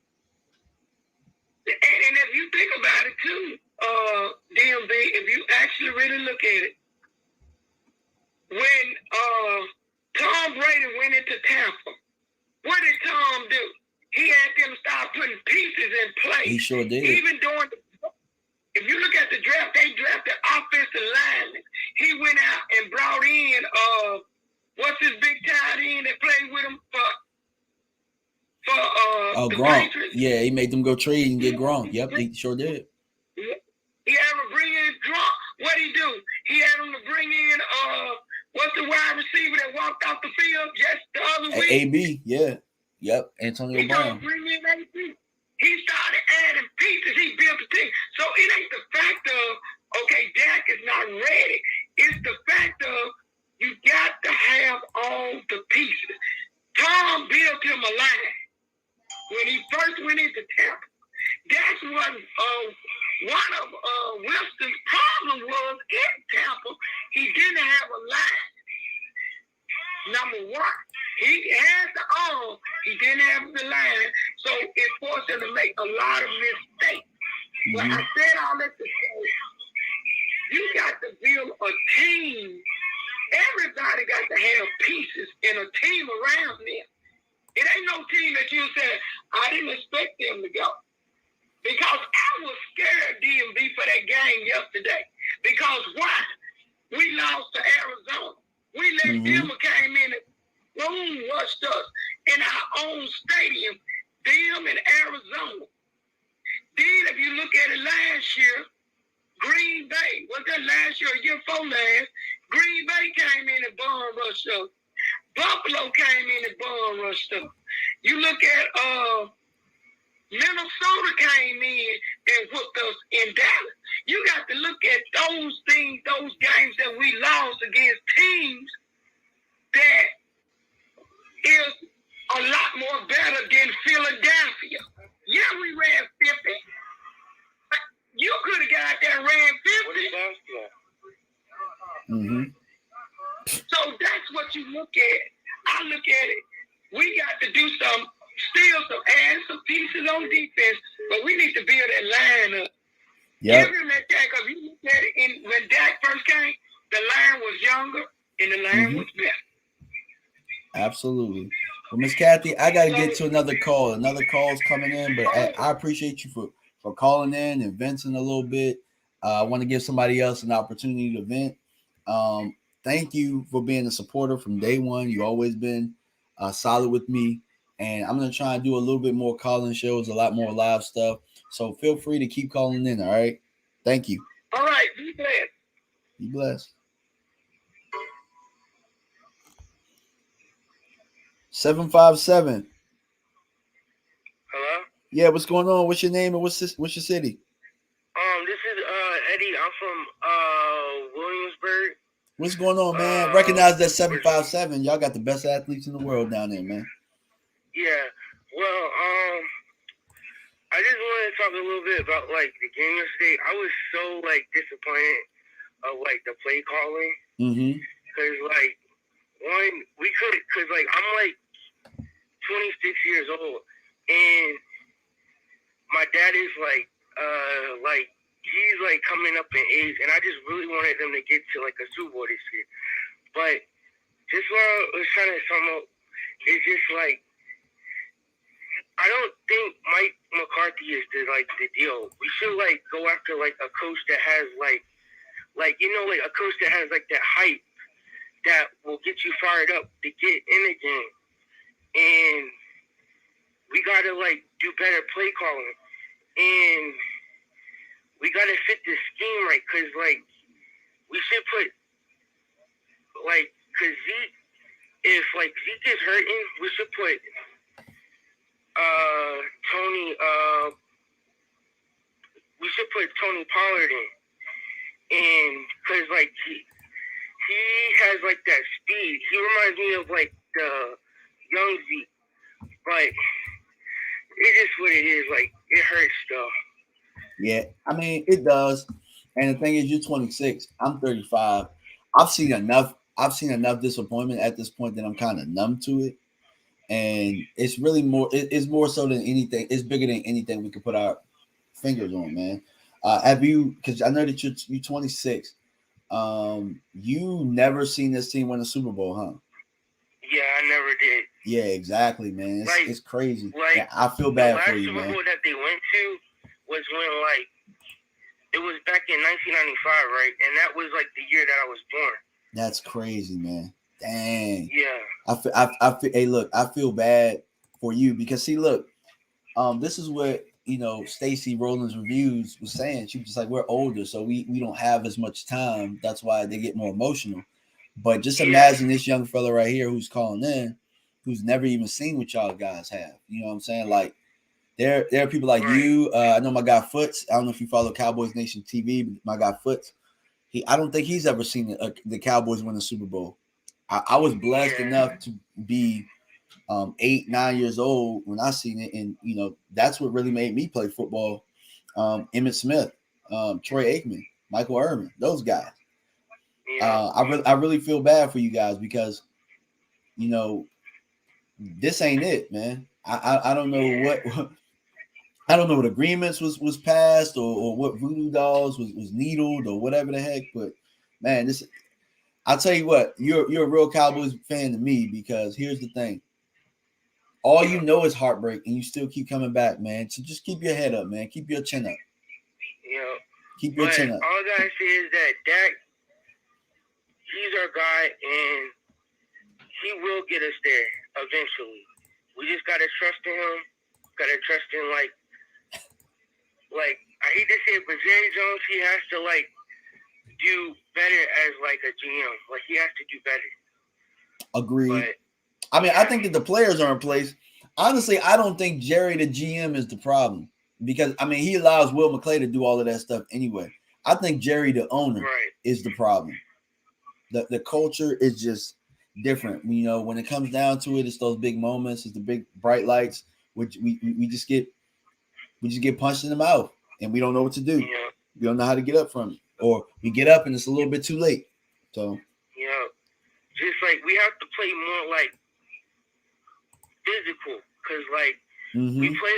And if you think about it too, DMV, if you actually really look at it, when Tom Brady went into Tampa, what did Tom do? He had them start putting pieces in place. He sure did. Even during if you look at the draft, they drafted offensive linemen. He went out and brought in what's his big tight end that played with him for Gronk. Patriots? Yeah, he made them go trade and get Gronk. Yep, he sure did. He had him bring in Gronk. What'd he do? He had him to bring in What's the wide receiver that walked off the field just the other week? AB, yeah. Yep, Antonio Brown. Bring in AB. He started adding pieces. He built the team. So it ain't the fact of, okay, Dak is not ready. It's the fact of you got to have all the pieces. Tom built him a line when he first went into Tampa. That's what one of Winston's problem was in Tampa. He didn't have a line. Number one, he had the arm. He didn't have the line, so it forced him to make a lot of mistakes. But I said all that to say, you got to build a team. Everybody got to have pieces and a team around them. It ain't no team that you said, I didn't expect them to go. Because I was scared DMV for that game yesterday. Because why? We lost to Arizona. We let them came in and boom, rushed us in our own stadium, them in Arizona. Then if you look at it last year, Green Bay, was that last year or year before last? Green Bay came in and bomb rushed us. Buffalo came in and bomb rushed us. You look at Minnesota came in and whooped us in Dallas. You got to look at those things, those games that we lost against teams that is a lot more better than Philadelphia. Yeah, we ran 50. You could have got there and ran 50. So that's what you look at. I look at it. We got to do add some pieces on defense, but we need to build that line up. Give him that Dak, because you look at it when Dak first came, the line was younger and the line was better. Absolutely. Well, Miss Kathy, I got to get to another call. Another call's coming in, but I appreciate you for calling in and venting a little bit. I want to give somebody else an opportunity to vent. Thank you for being a supporter from day one. You've always been solid with me. And I'm going to try and do a little bit more calling shows, a lot more live stuff. So feel free to keep calling in, all right? Thank you. All right. Be blessed. Be blessed. 757. Hello? Yeah, what's going on? What's your name and what's your city? This is Eddie. I'm from Williamsburg. What's going on, man? Recognize that 757. Y'all got the best athletes in the world down there, man. Yeah. Well, I just wanted to talk a little bit about like the game yesterday. I was so like disappointed of like the play calling. Because like because like I'm like 26 years old and my dad is like he's like coming up in age, and I just really wanted them to get to like a Super Bowl this year. But just what I was trying to sum up is just like I don't think Mike McCarthy is the deal. We should like go after like a coach that has like you know, like a coach that has like that hype that will get you fired up to get in the game. And we gotta like do better play calling, and we gotta fit the scheme right, cause like we should put like, cause Zeke, if like Zeke is hurting, we should put Tony. We should put Tony Pollard in, and cause like he has like that speed. He reminds me of like the young Zeke, but it is what it is. Like it hurts though. Yeah, I mean it does. And the thing is, you're 26. I'm 35. I've seen enough disappointment at this point that I'm kind of numb to it. And it's really more. It's more so than anything. It's bigger than anything we could put our fingers on, man. Have you? Because I know that you're 26. You never seen this team win a Super Bowl, huh? Yeah, I never did. Yeah, exactly, man. It's crazy. Like, yeah, I feel bad for you, man. The last Super man. Bowl that they went to was when like it was back in 1995, right? And that was like the year that I was born. That's crazy, man. Dang. Yeah. I feel. Hey, look, I feel bad for you because see, look, this is what Stacey Rowland's reviews was saying. She was just like, we're older, so we don't have as much time. That's why they get more emotional. But just imagine this young fella right here who's calling in, who's never even seen what y'all guys have. You know what I'm saying? Like, there are people like you. I know my guy Foots. I don't know if you follow Cowboys Nation TV, but my guy Foots, I don't think he's ever seen the Cowboys win the Super Bowl. I was blessed enough to be 8, 9 years old when I seen it, and that's what really made me play football. Emmitt Smith, Troy Aikman, Michael Irvin, those guys. I really feel bad for you guys because this ain't it, man. I don't know what I don't know what agreements was passed or what voodoo dolls was needled or whatever the heck, but man, I'll tell you what, you're a real Cowboys fan to me because here's the thing. All you know is heartbreak, and you still keep coming back, man. So just keep your head up, man. Keep your chin up. Keep your chin up. All I gotta say is that Dak, he's our guy, and he will get us there eventually. We just gotta trust in him. Gotta trust in like I hate to say it, but Jerry Jones, he has to do better as a GM. He has to do better. Agreed. But, I mean, I think that the players are in place. Honestly, I don't think Jerry, the GM, is the problem because, I mean, he allows Will McClay to do all of that stuff anyway. I think Jerry, the owner, is the problem. The culture is just different. When it comes down to it, it's those big moments, it's the big bright lights, which we just get punched in the mouth and we don't know what to do. Yeah. We don't know how to get up from it, or we get up and it's a little bit too late. So just we have to play more physical, because we play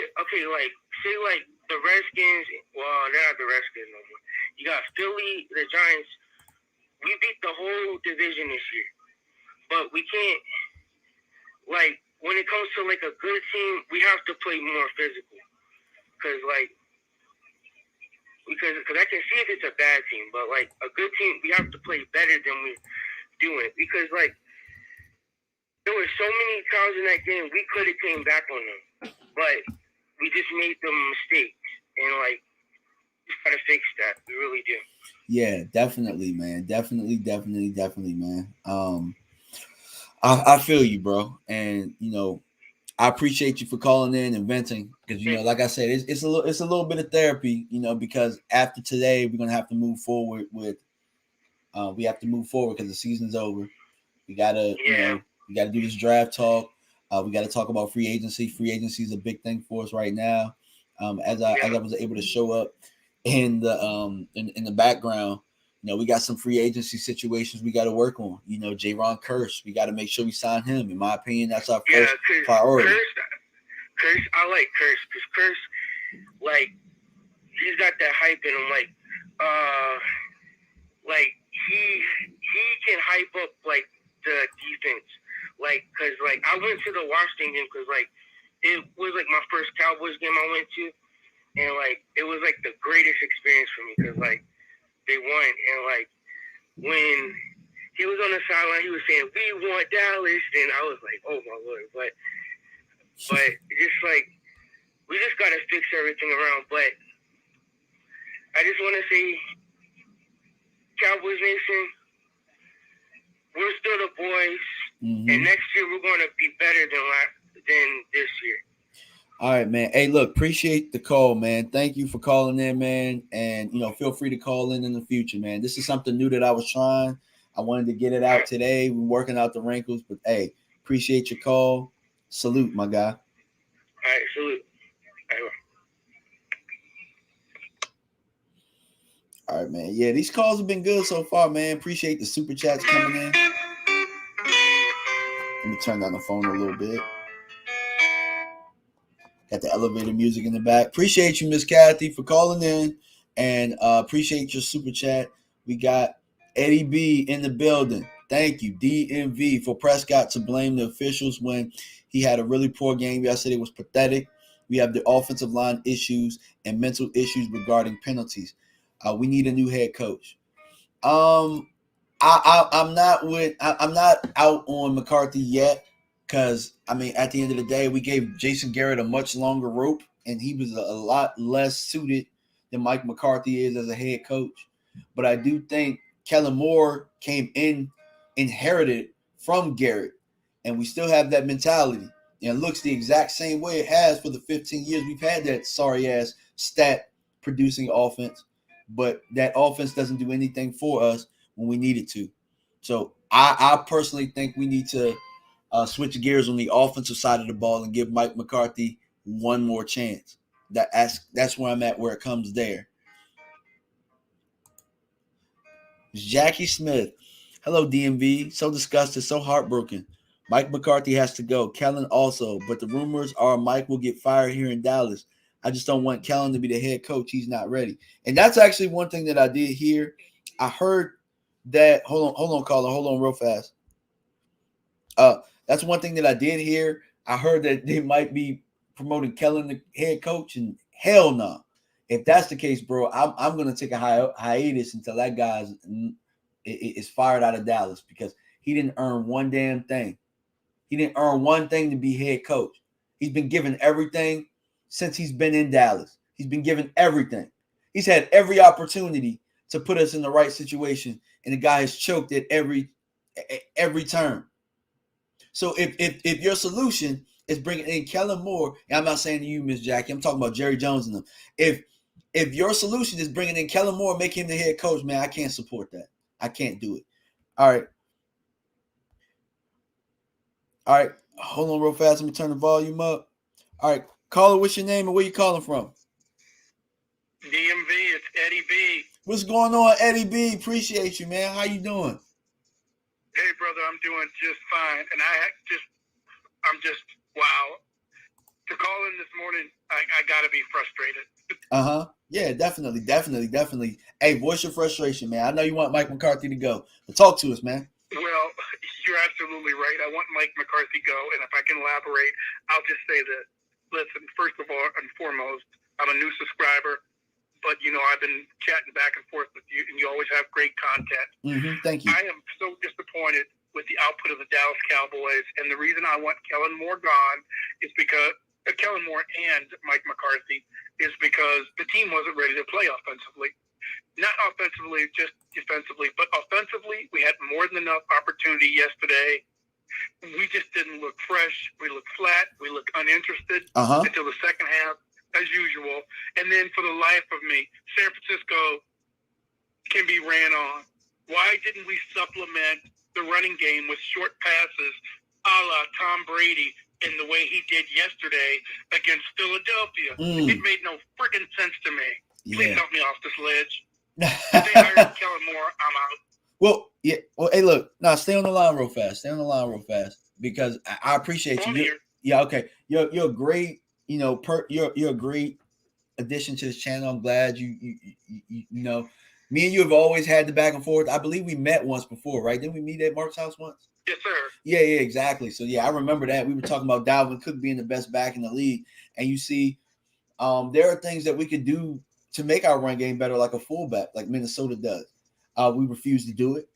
say the Redskins. Well, they're not the Redskins no more. You got Philly, the Giants. We beat the whole division this year, but we can't when it comes to a good team, we have to play more physical, because I can see if it's a bad team, but a good team, we have to play better than we're doing, because there were so many times in that game we could have came back on them, but we just made them mistakes, and just gotta fix that. We really do. Yeah, definitely, man. Definitely, man. I feel you, bro, and I appreciate you for calling in and venting because like I said, it's a little bit of therapy, because after today we're gonna have to move forward with. We have to move forward because the season's over. We gotta, we gotta do this draft talk. We gotta talk about free agency. Free agency is a big thing for us right now. As I was able to show up in the in the background, we got some free agency situations we got to work on. Jaron Kearse, we got to make sure we sign him. In my opinion, that's our first priority. Kearse, I like Kearse because Kearse, he's got that hype in him. He can hype up the defense. Because I went to the Washington game because it was my first Cowboys game I went to, and it was the greatest experience for me because they won, and when he was on the sideline, he was saying we want Dallas, and I was like, oh my Lord, but just we just gotta fix everything around. But I just want to say, Cowboys Nation, we're still the boys, and next year we're going to be better than this year. All right, man. Hey, look, appreciate the call, man. Thank you for calling in, man. And, feel free to call in the future, man. This is something new that I was trying. I wanted to get it out today. We're working out the wrinkles, but, hey, appreciate your call. Salute, my guy. All right, salute. All right, man. Yeah, these calls have been good so far, man. Appreciate the super chats coming in. Let me turn down the phone a little bit. Got the elevator music in the back. Appreciate you, Miss Kathy, for calling in, and appreciate your super chat. We got Eddie B in the building. Thank you, DMV, for Prescott to blame the officials when he had a really poor game. I said it was pathetic. We have the offensive line issues and mental issues regarding penalties. We need a new head coach. I'm not out on McCarthy yet. Because, at the end of the day, we gave Jason Garrett a much longer rope, and he was a lot less suited than Mike McCarthy is as a head coach. But I do think Kellen Moore came in inherited from Garrett, and we still have that mentality. And it looks the exact same way it has for the 15 years we've had that sorry-ass stat-producing offense, but that offense doesn't do anything for us when we need it to. So I personally think we need to switch gears on the offensive side of the ball and give Mike McCarthy one more chance. That's where I'm at, where it comes there. Jackie Smith. Hello, DMV. So disgusted, so heartbroken. Mike McCarthy has to go. Kellen also. But the rumors are Mike will get fired here in Dallas. I just don't want Kellen to be the head coach. He's not ready. And that's actually one thing that I did hear. I heard that. Hold on, caller. Hold on real fast. That's one thing that I did hear. I heard that they might be promoting Kellen the head coach, and hell no. Nah. If that's the case, bro, I'm going to take a hiatus until that guy is fired out of Dallas, because he didn't earn one damn thing. He didn't earn one thing to be head coach. He's been given everything since he's been in Dallas. He's been given everything. He's had every opportunity to put us in the right situation, and the guy has choked at every turn. So if your solution is bringing in Kellen Moore, and I'm not saying to you, Miss Jackie, I'm talking about Jerry Jones and them. If your solution is bringing in Kellen Moore, make him the head coach, man, I can't support that. I can't do it. All right. Hold on real fast. Let me turn the volume up. All right. Caller, what's your name and where you calling from? DMV, it's Eddie B. What's going on, Eddie B? Appreciate you, man. How you doing? Hey, brother, I'm doing just fine. And I'm just, wow. To call in this morning, I got to be frustrated. Yeah, definitely. Hey, voice your frustration, man. I know you want Mike McCarthy to go, but talk to us, man. Well, you're absolutely right. I want Mike McCarthy go, and if I can elaborate, I'll just say this. Listen, first of all and foremost, I'm a new subscriber, but, I've been chatting back and forth with you, and you always have great content. Thank you. I am so disappointed with the output of the Dallas Cowboys, and the reason I want Kellen Moore gone is because Kellen Moore and Mike McCarthy is because the team wasn't ready to play offensively. Not offensively, just defensively, but offensively, we had more than enough opportunity yesterday. We just didn't look fresh. We looked flat. We looked uninterested until the second half, as usual. And then for the life of me, San Francisco can be ran on. Why didn't we supplement the running game with short passes a la Tom Brady in the way he did yesterday against Philadelphia? It made no freaking sense to me. Please help me off this ledge. If they hired Kellen Moore, I'm out. Well, yeah. Well, hey, look. Now, stay on the line real fast. Because I appreciate you. Yeah, okay. You're a great, you're a great addition to this channel. I'm glad you know. Me and you have always had the back and forth. I believe we met once before, right? Didn't we meet at Mark's house once? Yes, sir. Yeah, exactly. So yeah, I remember that. We were talking about Dalvin Cook being the best back in the league, and you see, there are things that we could do to make our run game better, like a fullback, like Minnesota does. We refuse to do it.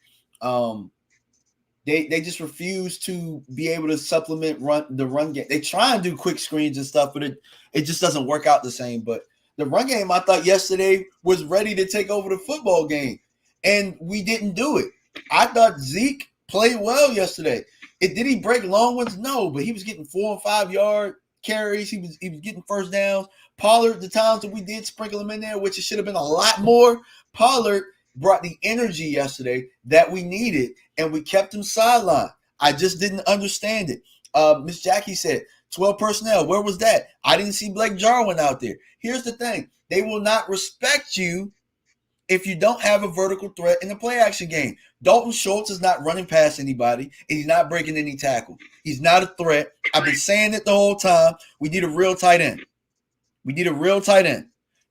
They just refuse to be able to supplement the run game. They try and do quick screens and stuff, but it just doesn't work out the same. But the run game, I thought yesterday was ready to take over the football game, and we didn't do it. I thought Zeke played well yesterday. Did he break long ones? No, but he was getting 4 and 5 yard carries. He was getting first downs. Pollard, the times that we did sprinkle him in there, which it should have been a lot more. Pollard brought the energy yesterday that we needed, and we kept him sidelined. I just didn't understand it. Miss Jackie said 12 personnel. Where was that? I didn't see Blake Jarwin out there. Here's the thing. They will not respect you if you don't have a vertical threat in the play action game. Dalton Schultz is not running past anybody, and he's not breaking any tackles. He's not a threat. I've been saying it the whole time. We need a real tight end.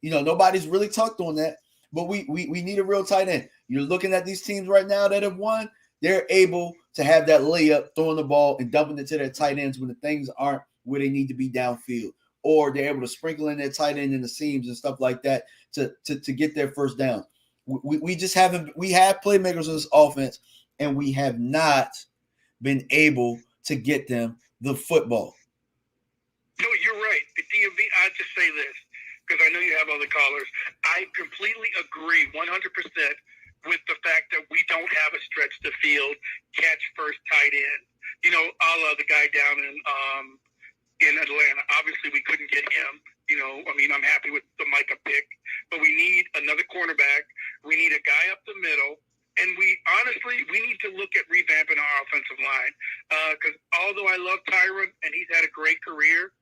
Nobody's really tucked on that, but we need a real tight end. You're looking at these teams right now that have won. They're able to have that layup, throwing the ball and dumping it to their tight ends when the things aren't where they need to be downfield. Or they're able to sprinkle in their tight end in the seams and stuff like that to get their first down. We just haven't – we have playmakers in this offense, and we have not been able to get them the football. No, you're right. The DMV, I just say this because I know you have other callers. I completely agree 100% with the fact that we don't have a stretch the field, catch first tight end. You know, a la the guy down in Atlanta. Obviously, we couldn't get him. You know, I mean, I'm happy with the Micah pick, but we need another cornerback. We need a guy up the middle. And we need to look at revamping our offensive line. Because although I love Tyron and he's had a great career,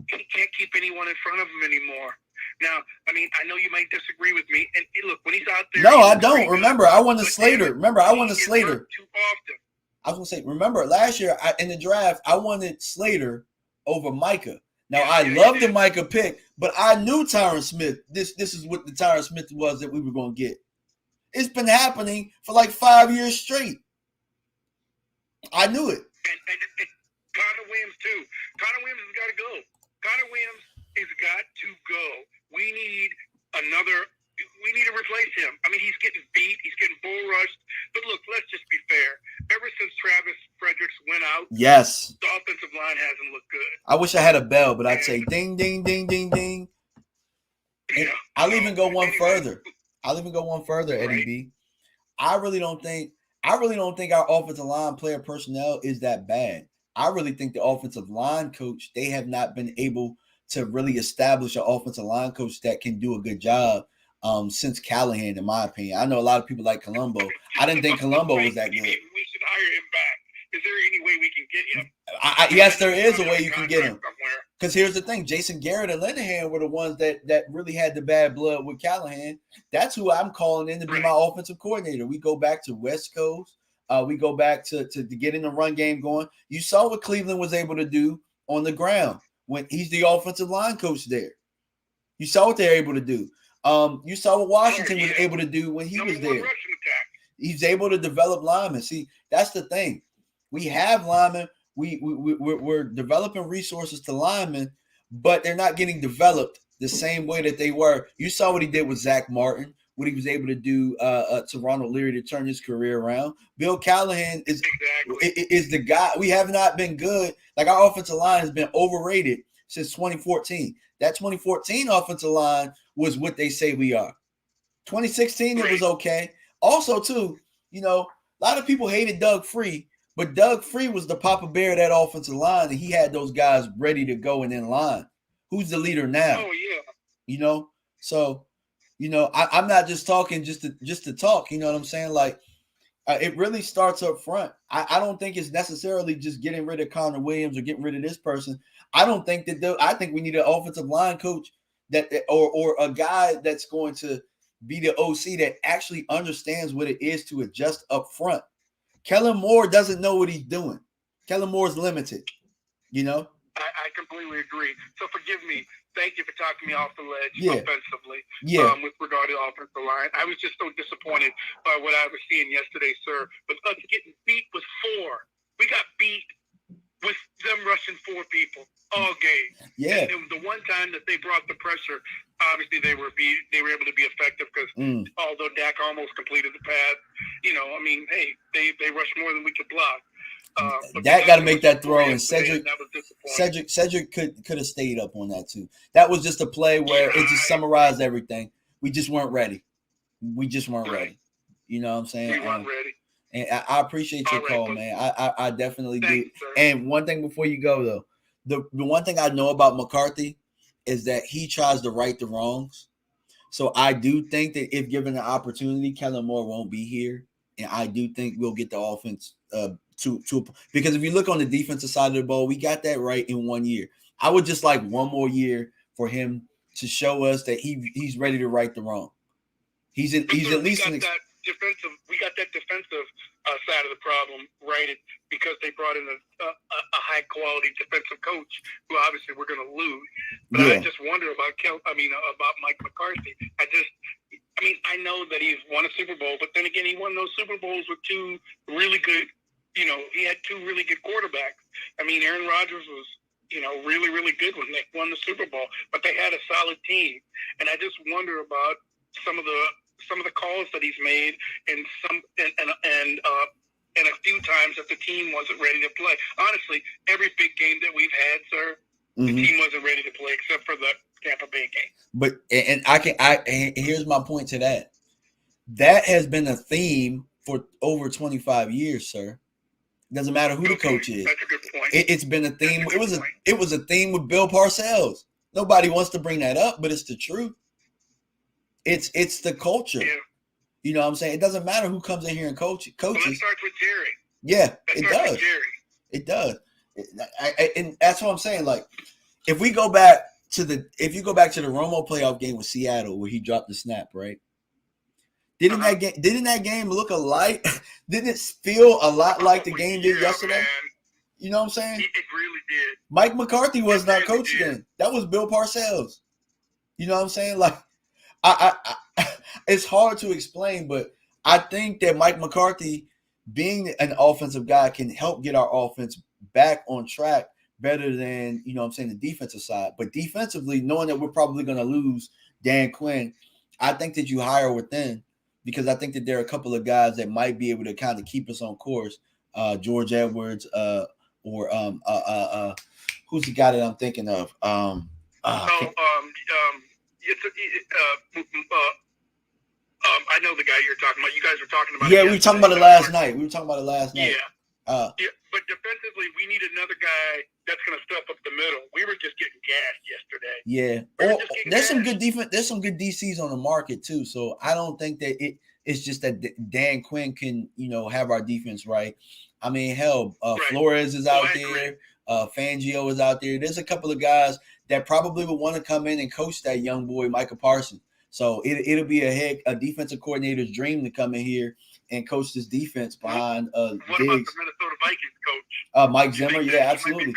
he can't keep anyone in front of him anymore. Now, I mean, I know you might disagree with me. And look, when he's out there. No, I don't. Remember, I wanted Slater. Remember, I wanted Slater. Too often. I was going to say, remember, last year in the draft, I wanted Slater over Micah. Now, I loved the Micah pick, but I knew Tyron Smith. This is what the Tyron Smith was that we were going to get. It's been happening for like 5 years straight. I knew it. And Connor Williams, too. Connor Williams has got to go. Connor Williams has got to go. We need to replace him. I mean, he's getting beat. He's getting bull rushed. But look, let's just be fair. Ever since Travis Fredericks went out, yes, the offensive line hasn't looked good. I wish I had a bell, but I'd say ding, ding, ding, ding, ding. Yeah, I'll even go one further. Eddie B. I really don't think our offensive line player personnel is that bad. I really think the offensive line coach, they have not been able to really establish an offensive line coach that can do a good job since Callahan, in my opinion. I know a lot of people like Colombo. I didn't think Colombo was that good. We should hire him back. Is there any way we can get him? Yes, there is a way you can get him. Because here's the thing. Jason Garrett and Linehan were the ones that really had the bad blood with Callahan. That's who I'm calling in to be my offensive coordinator. We go back to West Coast. We go back to getting the run game going. You saw what Cleveland was able to do on the ground when he's the offensive line coach there. You saw what they're able to do. You saw what Washington was able to do when he was there. He's able to develop linemen. See, that's the thing. We have linemen. We're developing resources to linemen, but they're not getting developed the same way that they were. You saw what he did with Zach Martin, what he was able to do to Ronald Leary to turn his career around. Bill Callahan is the guy. We have not been good. Like, our offensive line has been overrated since 2014. That 2014 offensive line was what they say we are. 2016, it was okay. Also, too, you know, a lot of people hated Doug Free, but Doug Free was the Papa Bear of that offensive line, and he had those guys ready to go and in line. Who's the leader now? Oh, yeah. You know? So, you know, I'm not just talking just to talk. You know what I'm saying? Like, it really starts up front. I don't think it's necessarily just getting rid of Connor Williams or getting rid of this person. I don't think that I think we need an offensive line coach that or a guy that's going to be the OC that actually understands what it is to adjust up front. Kellen Moore doesn't know what he's doing. Kellen Moore's limited, you know? I completely agree. So forgive me. Thank you for talking me off the ledge offensively with regard to the offensive line. I was just so disappointed by what I was seeing yesterday, sir. With us getting beat with 4. We got beat with them rushing 4 people all game. Yeah. And the one time that they brought the pressure, obviously they were able to be effective because although Dak almost completed the pass, you know, I mean, hey, they rushed more than we could block. Dak got to make that throw, and Cedric could have stayed up on that too. That was just a play where it just summarized everything. We just weren't ready. Ready. You know what I'm saying? We weren't ready. And I appreciate your call, man. I definitely do. And one thing before you go, though, the one thing I know about McCarthy is that he tries to right the wrongs. So I do think that if given the opportunity, Kellen Moore won't be here. And I do think we'll get the offense because if you look on the defensive side of the ball, we got that right in 1 year. I would just like one more year for him to show us that he's ready to right the wrong. He's at least we got that defensive side of the problem righted because they brought in a high quality defensive coach who obviously we're going to lose. But I just wonder about Mike McCarthy. I know that he's won a Super Bowl, but then again, he won those Super Bowls with 2 really good. You know, he had 2 really good quarterbacks. I mean, Aaron Rodgers was, you know, really, really good when they won the Super Bowl, but they had a solid team. And I just wonder about some of the calls that he's made, and a few times that the team wasn't ready to play. Honestly, every big game that we've had, sir, the team wasn't ready to play except for the Tampa Bay game. But and here's my point to that. That has been a theme for over 25 years, sir. It doesn't matter who the coach is. That's a good point. It's been a theme. It was a theme with Bill Parcells. Nobody wants to bring that up, but it's the truth. It's the culture. Yeah. You know what I'm saying? It doesn't matter who comes in here and coaches. Well, that starts with Jerry. Yeah, it does. It does. And that's what I'm saying. Like, if you go back to the Romo playoff game with Seattle where he dropped the snap, right? Didn't that game look alike? Didn't it feel a lot like the game did yesterday? Man. You know what I'm saying? It really did. Mike McCarthy was not coach then. That was Bill Parcells. You know what I'm saying? Like, I it's hard to explain, but I think that Mike McCarthy, being an offensive guy, can help get our offense back on track better than, you know what I'm saying, the defensive side. But defensively, knowing that we're probably going to lose Dan Quinn, I think that you hire within, because I think that there are a couple of guys that might be able to kind of keep us on course. George Edwards, or who's the guy that I'm thinking of? I know the guy you're talking about. You guys were talking about. Yeah, we were talking about it last night. Yeah. But defensively, we need another guy that's going to step up the middle. We were just getting gassed yesterday. Yeah. There's some good defense. There's some good DCs on the market too. So I don't think that it's just that Dan Quinn can, you know, have our defense right. I mean, hell, Flores is out there. Fangio is out there. There's a couple of guys that probably would want to come in and coach that young boy, Micah Parsons. So it'll be a defensive coordinator's dream to come in here and coach this defense behind What Diggs. about the Minnesota Vikings coach? Mike Zimmer, yeah, absolutely.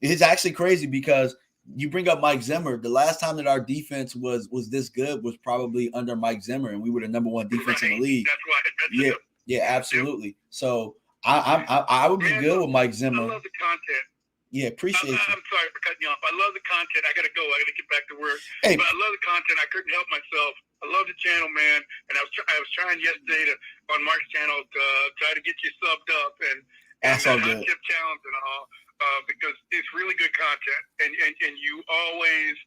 It's actually crazy because you bring up Mike Zimmer. The last time that our defense was this good was probably under Mike Zimmer, and we were the number one defense in the league. That's yeah, absolutely. So I would be good with Mike Zimmer. I love the content. Yeah, appreciate you. I'm sorry for cutting you off. I love the content. I got to go. I got to get back to work. Hey, but I love the content. I couldn't help myself. I love the channel, man. And I was trying yesterday on Mark's channel to try to get you subbed up and that's all good. Tip challenge and all because it's really good content. And you always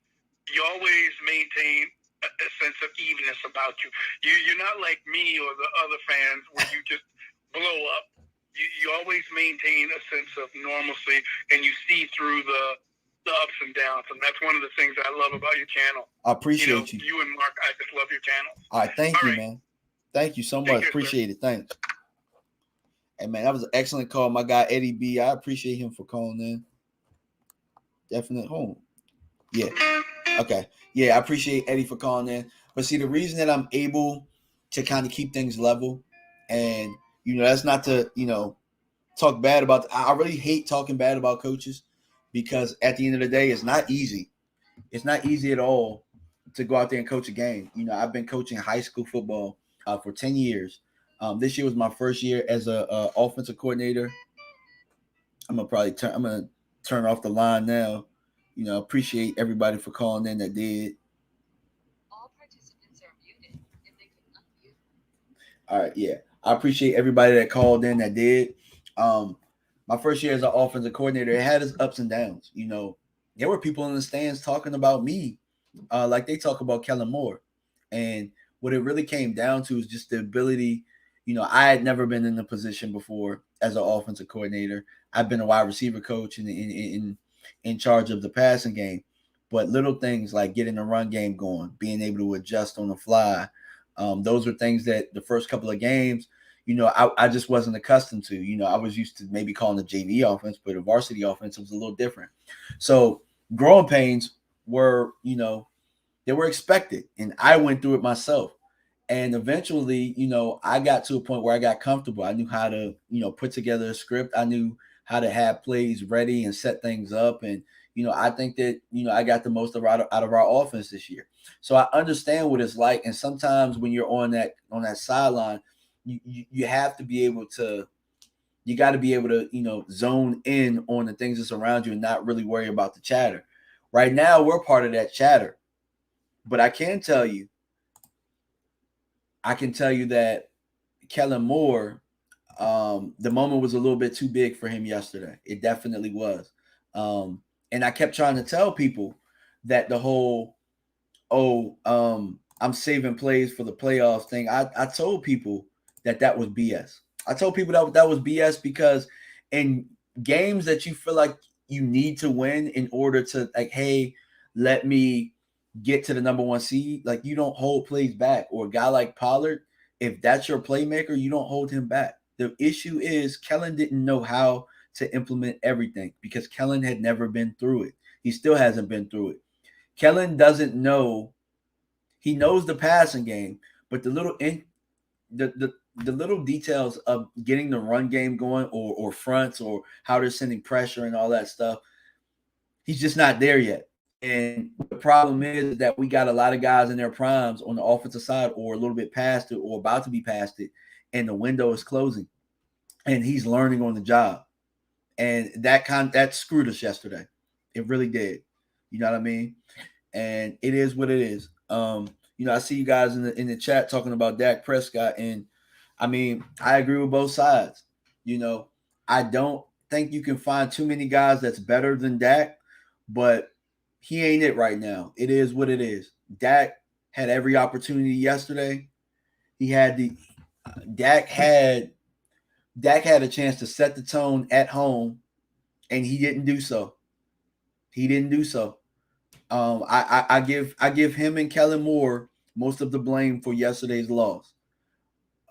maintain a sense of evenness about you. You're not like me or the other fans where you just blow up. You always maintain a sense of normalcy, and you see through the ups and downs, and that's one of the things I love about your channel. I appreciate you. You and Mark, I just love your channel. All right, thank you, man. Thank you so much. Appreciate it. Thanks. Hey, man, that was an excellent call. My guy, Eddie B, I appreciate him for calling in. Definite home. Yeah. Okay. Yeah, I appreciate Eddie for calling in. But see, the reason that I'm able to kind of keep things level, and you know, that's not to, you know, talk bad about. I really hate talking bad about coaches because at the end of the day, it's not easy. It's not easy at all to go out there and coach a game. You know, I've been coaching high school football for 10 years. This year was my first year as a offensive coordinator. I'm gonna turn off the line now. You know, appreciate everybody for calling in that did. All participants are muted if they can unmute. All right, yeah. I appreciate everybody that called in that did. My first year as an offensive coordinator, it had its ups and downs. You know, there were people in the stands talking about me like they talk about Kellen Moore. And what it really came down to is just the ability. You know, I had never been in a position before as an offensive coordinator. I've been a wide receiver coach and in charge of the passing game. But little things like getting the run game going, being able to adjust on the fly, those are things that the first couple of games, you know, I just wasn't accustomed to. You know, I was used to maybe calling the JV offense, but the varsity offense was a little different. So growing pains were, you know, they were expected, and I went through it myself. And eventually, you know, I got to a point where I got comfortable. I knew how to, you know, put together a script. I knew how to have plays ready and set things up. And, you know, I think that, you know, I got the most out of our offense this year. So I understand what it's like. And sometimes when you're on that sideline, you have to be able to, you got to be able to, you know, zone in on the things that's around you and not really worry about the chatter. Right now, we're part of that chatter. But I can tell you that Kellen Moore, the moment was a little bit too big for him yesterday. It definitely was. And I kept trying to tell people that the whole, I'm saving plays for the playoffs thing. I told people that was BS. I told people that was BS because in games that you feel like you need to win in order to like, hey, let me get to the number one seed, like you don't hold plays back. Or a guy like Pollard, if that's your playmaker, you don't hold him back. The issue is Kellen didn't know how to implement everything because Kellen had never been through it. He still hasn't been through it. Kellen doesn't know. He knows the passing game, but the little details of getting the run game going or fronts or how they're sending pressure and all that stuff, he's just not there yet. And the problem is that we got a lot of guys in their primes on the offensive side or a little bit past it or about to be past it, and the window is closing. And he's learning on the job. And that screwed us yesterday. It really did. You know what I mean? And it is what it is. I see you guys in the chat talking about Dak Prescott, and I mean, I agree with both sides. I don't think you can find too many guys that's better than Dak, but he ain't it right now. It is what it is. Dak had every opportunity yesterday. Dak had a chance to set the tone at home, and he didn't do so. I give him and Kellen Moore most of the blame for yesterday's loss.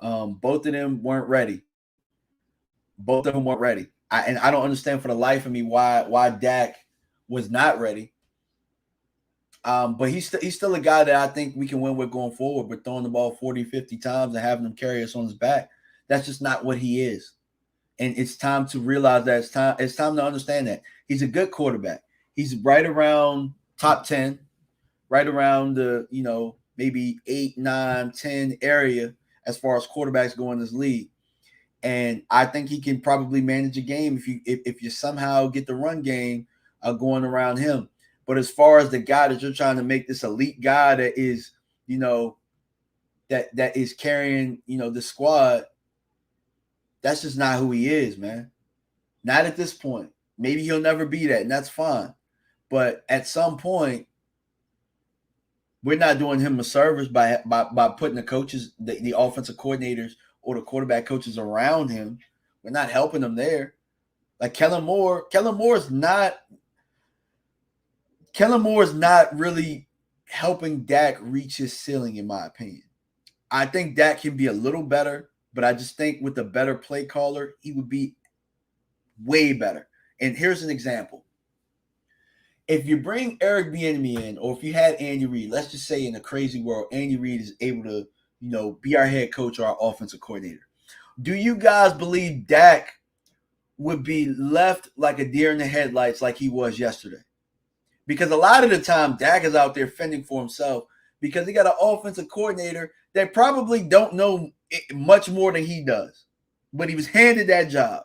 Both of them weren't ready. I don't understand for the life of me why Dak was not ready. But he's still a guy that I think we can win with going forward. But throwing the ball 40, 50 times and having him carry us on his back, that's just not what he is. And it's time to realize that it's time to understand that he's a good quarterback. He's right around top 10, right around the, maybe 8, 9, 10 area as far as quarterbacks go in this league. And I think he can probably manage a game if you somehow get the run game going around him. But as far as the guy that you're trying to make this elite guy that is, that is carrying, the squad, that's just not who he is, man. Not at this point. Maybe he'll never be that, and that's fine. But at some point, we're not doing him a service by putting the coaches, the offensive coordinators or the quarterback coaches around him. We're not helping him there. Like Kellen Moore is not really helping Dak reach his ceiling, in my opinion. I think Dak can be a little better, but I just think with a better play caller, he would be way better. And here's an example. If you bring Eric Bieniemy in, or if you had Andy Reid, let's just say in a crazy world, Andy Reid is able to, be our head coach or our offensive coordinator. Do you guys believe Dak would be left like a deer in the headlights like he was yesterday? Because a lot of the time, Dak is out there fending for himself because he got an offensive coordinator that probably don't know much more than he does. But he was handed that job.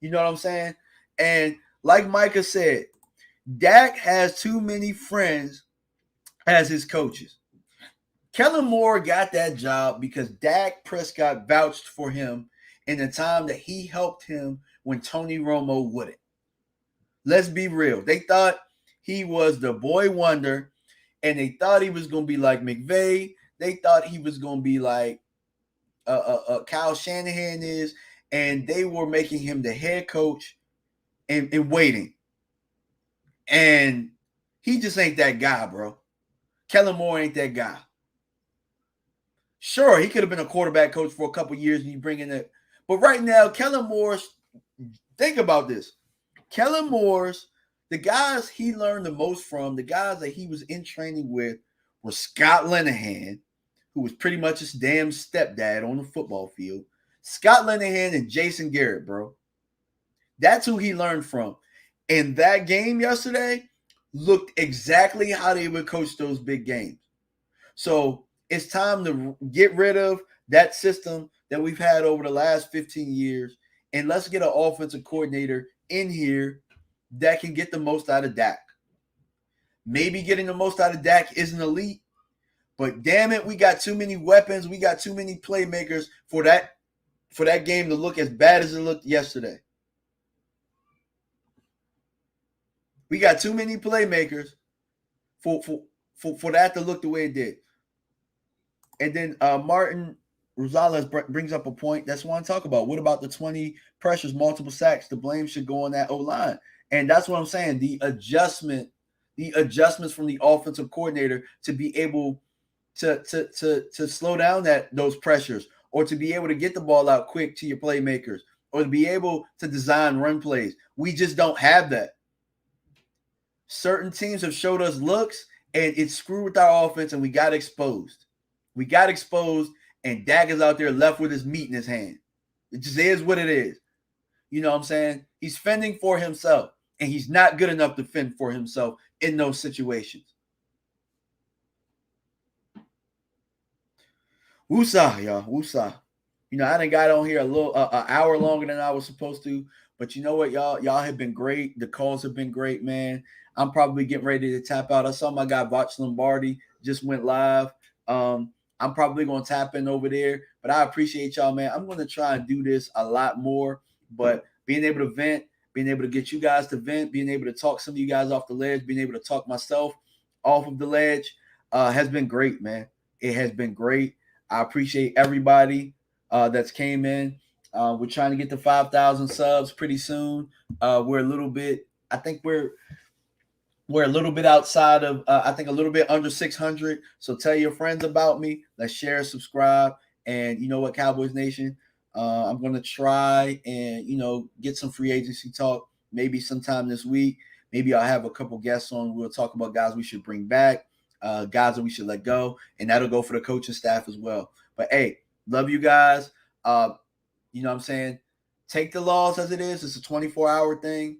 You know what I'm saying? And like Micah said, Dak has too many friends as his coaches. Kellen Moore got that job because Dak Prescott vouched for him in the time that he helped him when Tony Romo wouldn't. Let's be real. They thought he was the boy wonder, and they thought he was going to be like McVay. They thought he was going to be like Kyle Shanahan is, and they were making him the head coach and waiting. And he just ain't that guy, bro. Kellen Moore ain't that guy. Sure, he could have been a quarterback coach for a couple years and you bring in it. But right now, Kellen Moore's, think about this. Kellen Moore's, the guys he learned the most from, the guys that he was in training with were Scott Linehan, who was pretty much his damn stepdad on the football field. Scott Linehan and Jason Garrett, bro. That's who he learned from. And that game yesterday looked exactly how they would coach those big games. So it's time to get rid of that system that we've had over the last 15 years, and let's get an offensive coordinator in here that can get the most out of Dak. Maybe getting the most out of Dak isn't elite, but damn it, we got too many weapons. We got too many playmakers for that game to look as bad as it looked yesterday. We got too many playmakers for for that to look the way it did. And then Martin Rosales brings up a point that's what I want to talk about. What about the 20 pressures, multiple sacks? The blame should go on that O-line. And that's what I'm saying. The adjustments from the offensive coordinator to be able to slow down those pressures, or to be able to get the ball out quick to your playmakers, or to be able to design run plays. We just don't have that. Certain teams have showed us looks, and it screwed with our offense, and we got exposed. And Dak is out there left with his meat in his hand. It just is what it is. You know what I'm saying? He's fending for himself, and he's not good enough to fend for himself in those situations. Woosah, y'all. Woosah. You know, I done got on here an hour longer than I was supposed to, but you know what, y'all have been great. The calls have been great, man. I'm probably getting ready to tap out. I saw my guy Botch Lombardi just went live. I'm probably going to tap in over there, but I appreciate y'all, man. I'm going to try and do this a lot more, but being able to vent, being able to get you guys to vent, being able to talk some of you guys off the ledge, being able to talk myself off of the ledge has been great, man. It has been great. I appreciate everybody that's came in. We're trying to get to 5,000 subs pretty soon. We're a little bit, I think we're a little bit outside of, I think a little bit under 600. So tell your friends about me. Let's share, subscribe. And you know what, Cowboys Nation, I'm going to try and, get some free agency talk maybe sometime this week. Maybe I'll have a couple guests on. We'll talk about guys we should bring back, guys that we should let go. And that'll go for the coaching staff as well. But, hey, love you guys. You know what I'm saying? Take the loss as it is. It's a 24-hour thing.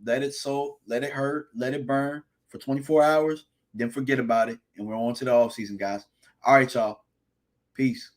Let it soak, let it hurt, let it burn for 24 hours. Then forget about it. And we're on to the offseason, guys. All right, y'all. Peace.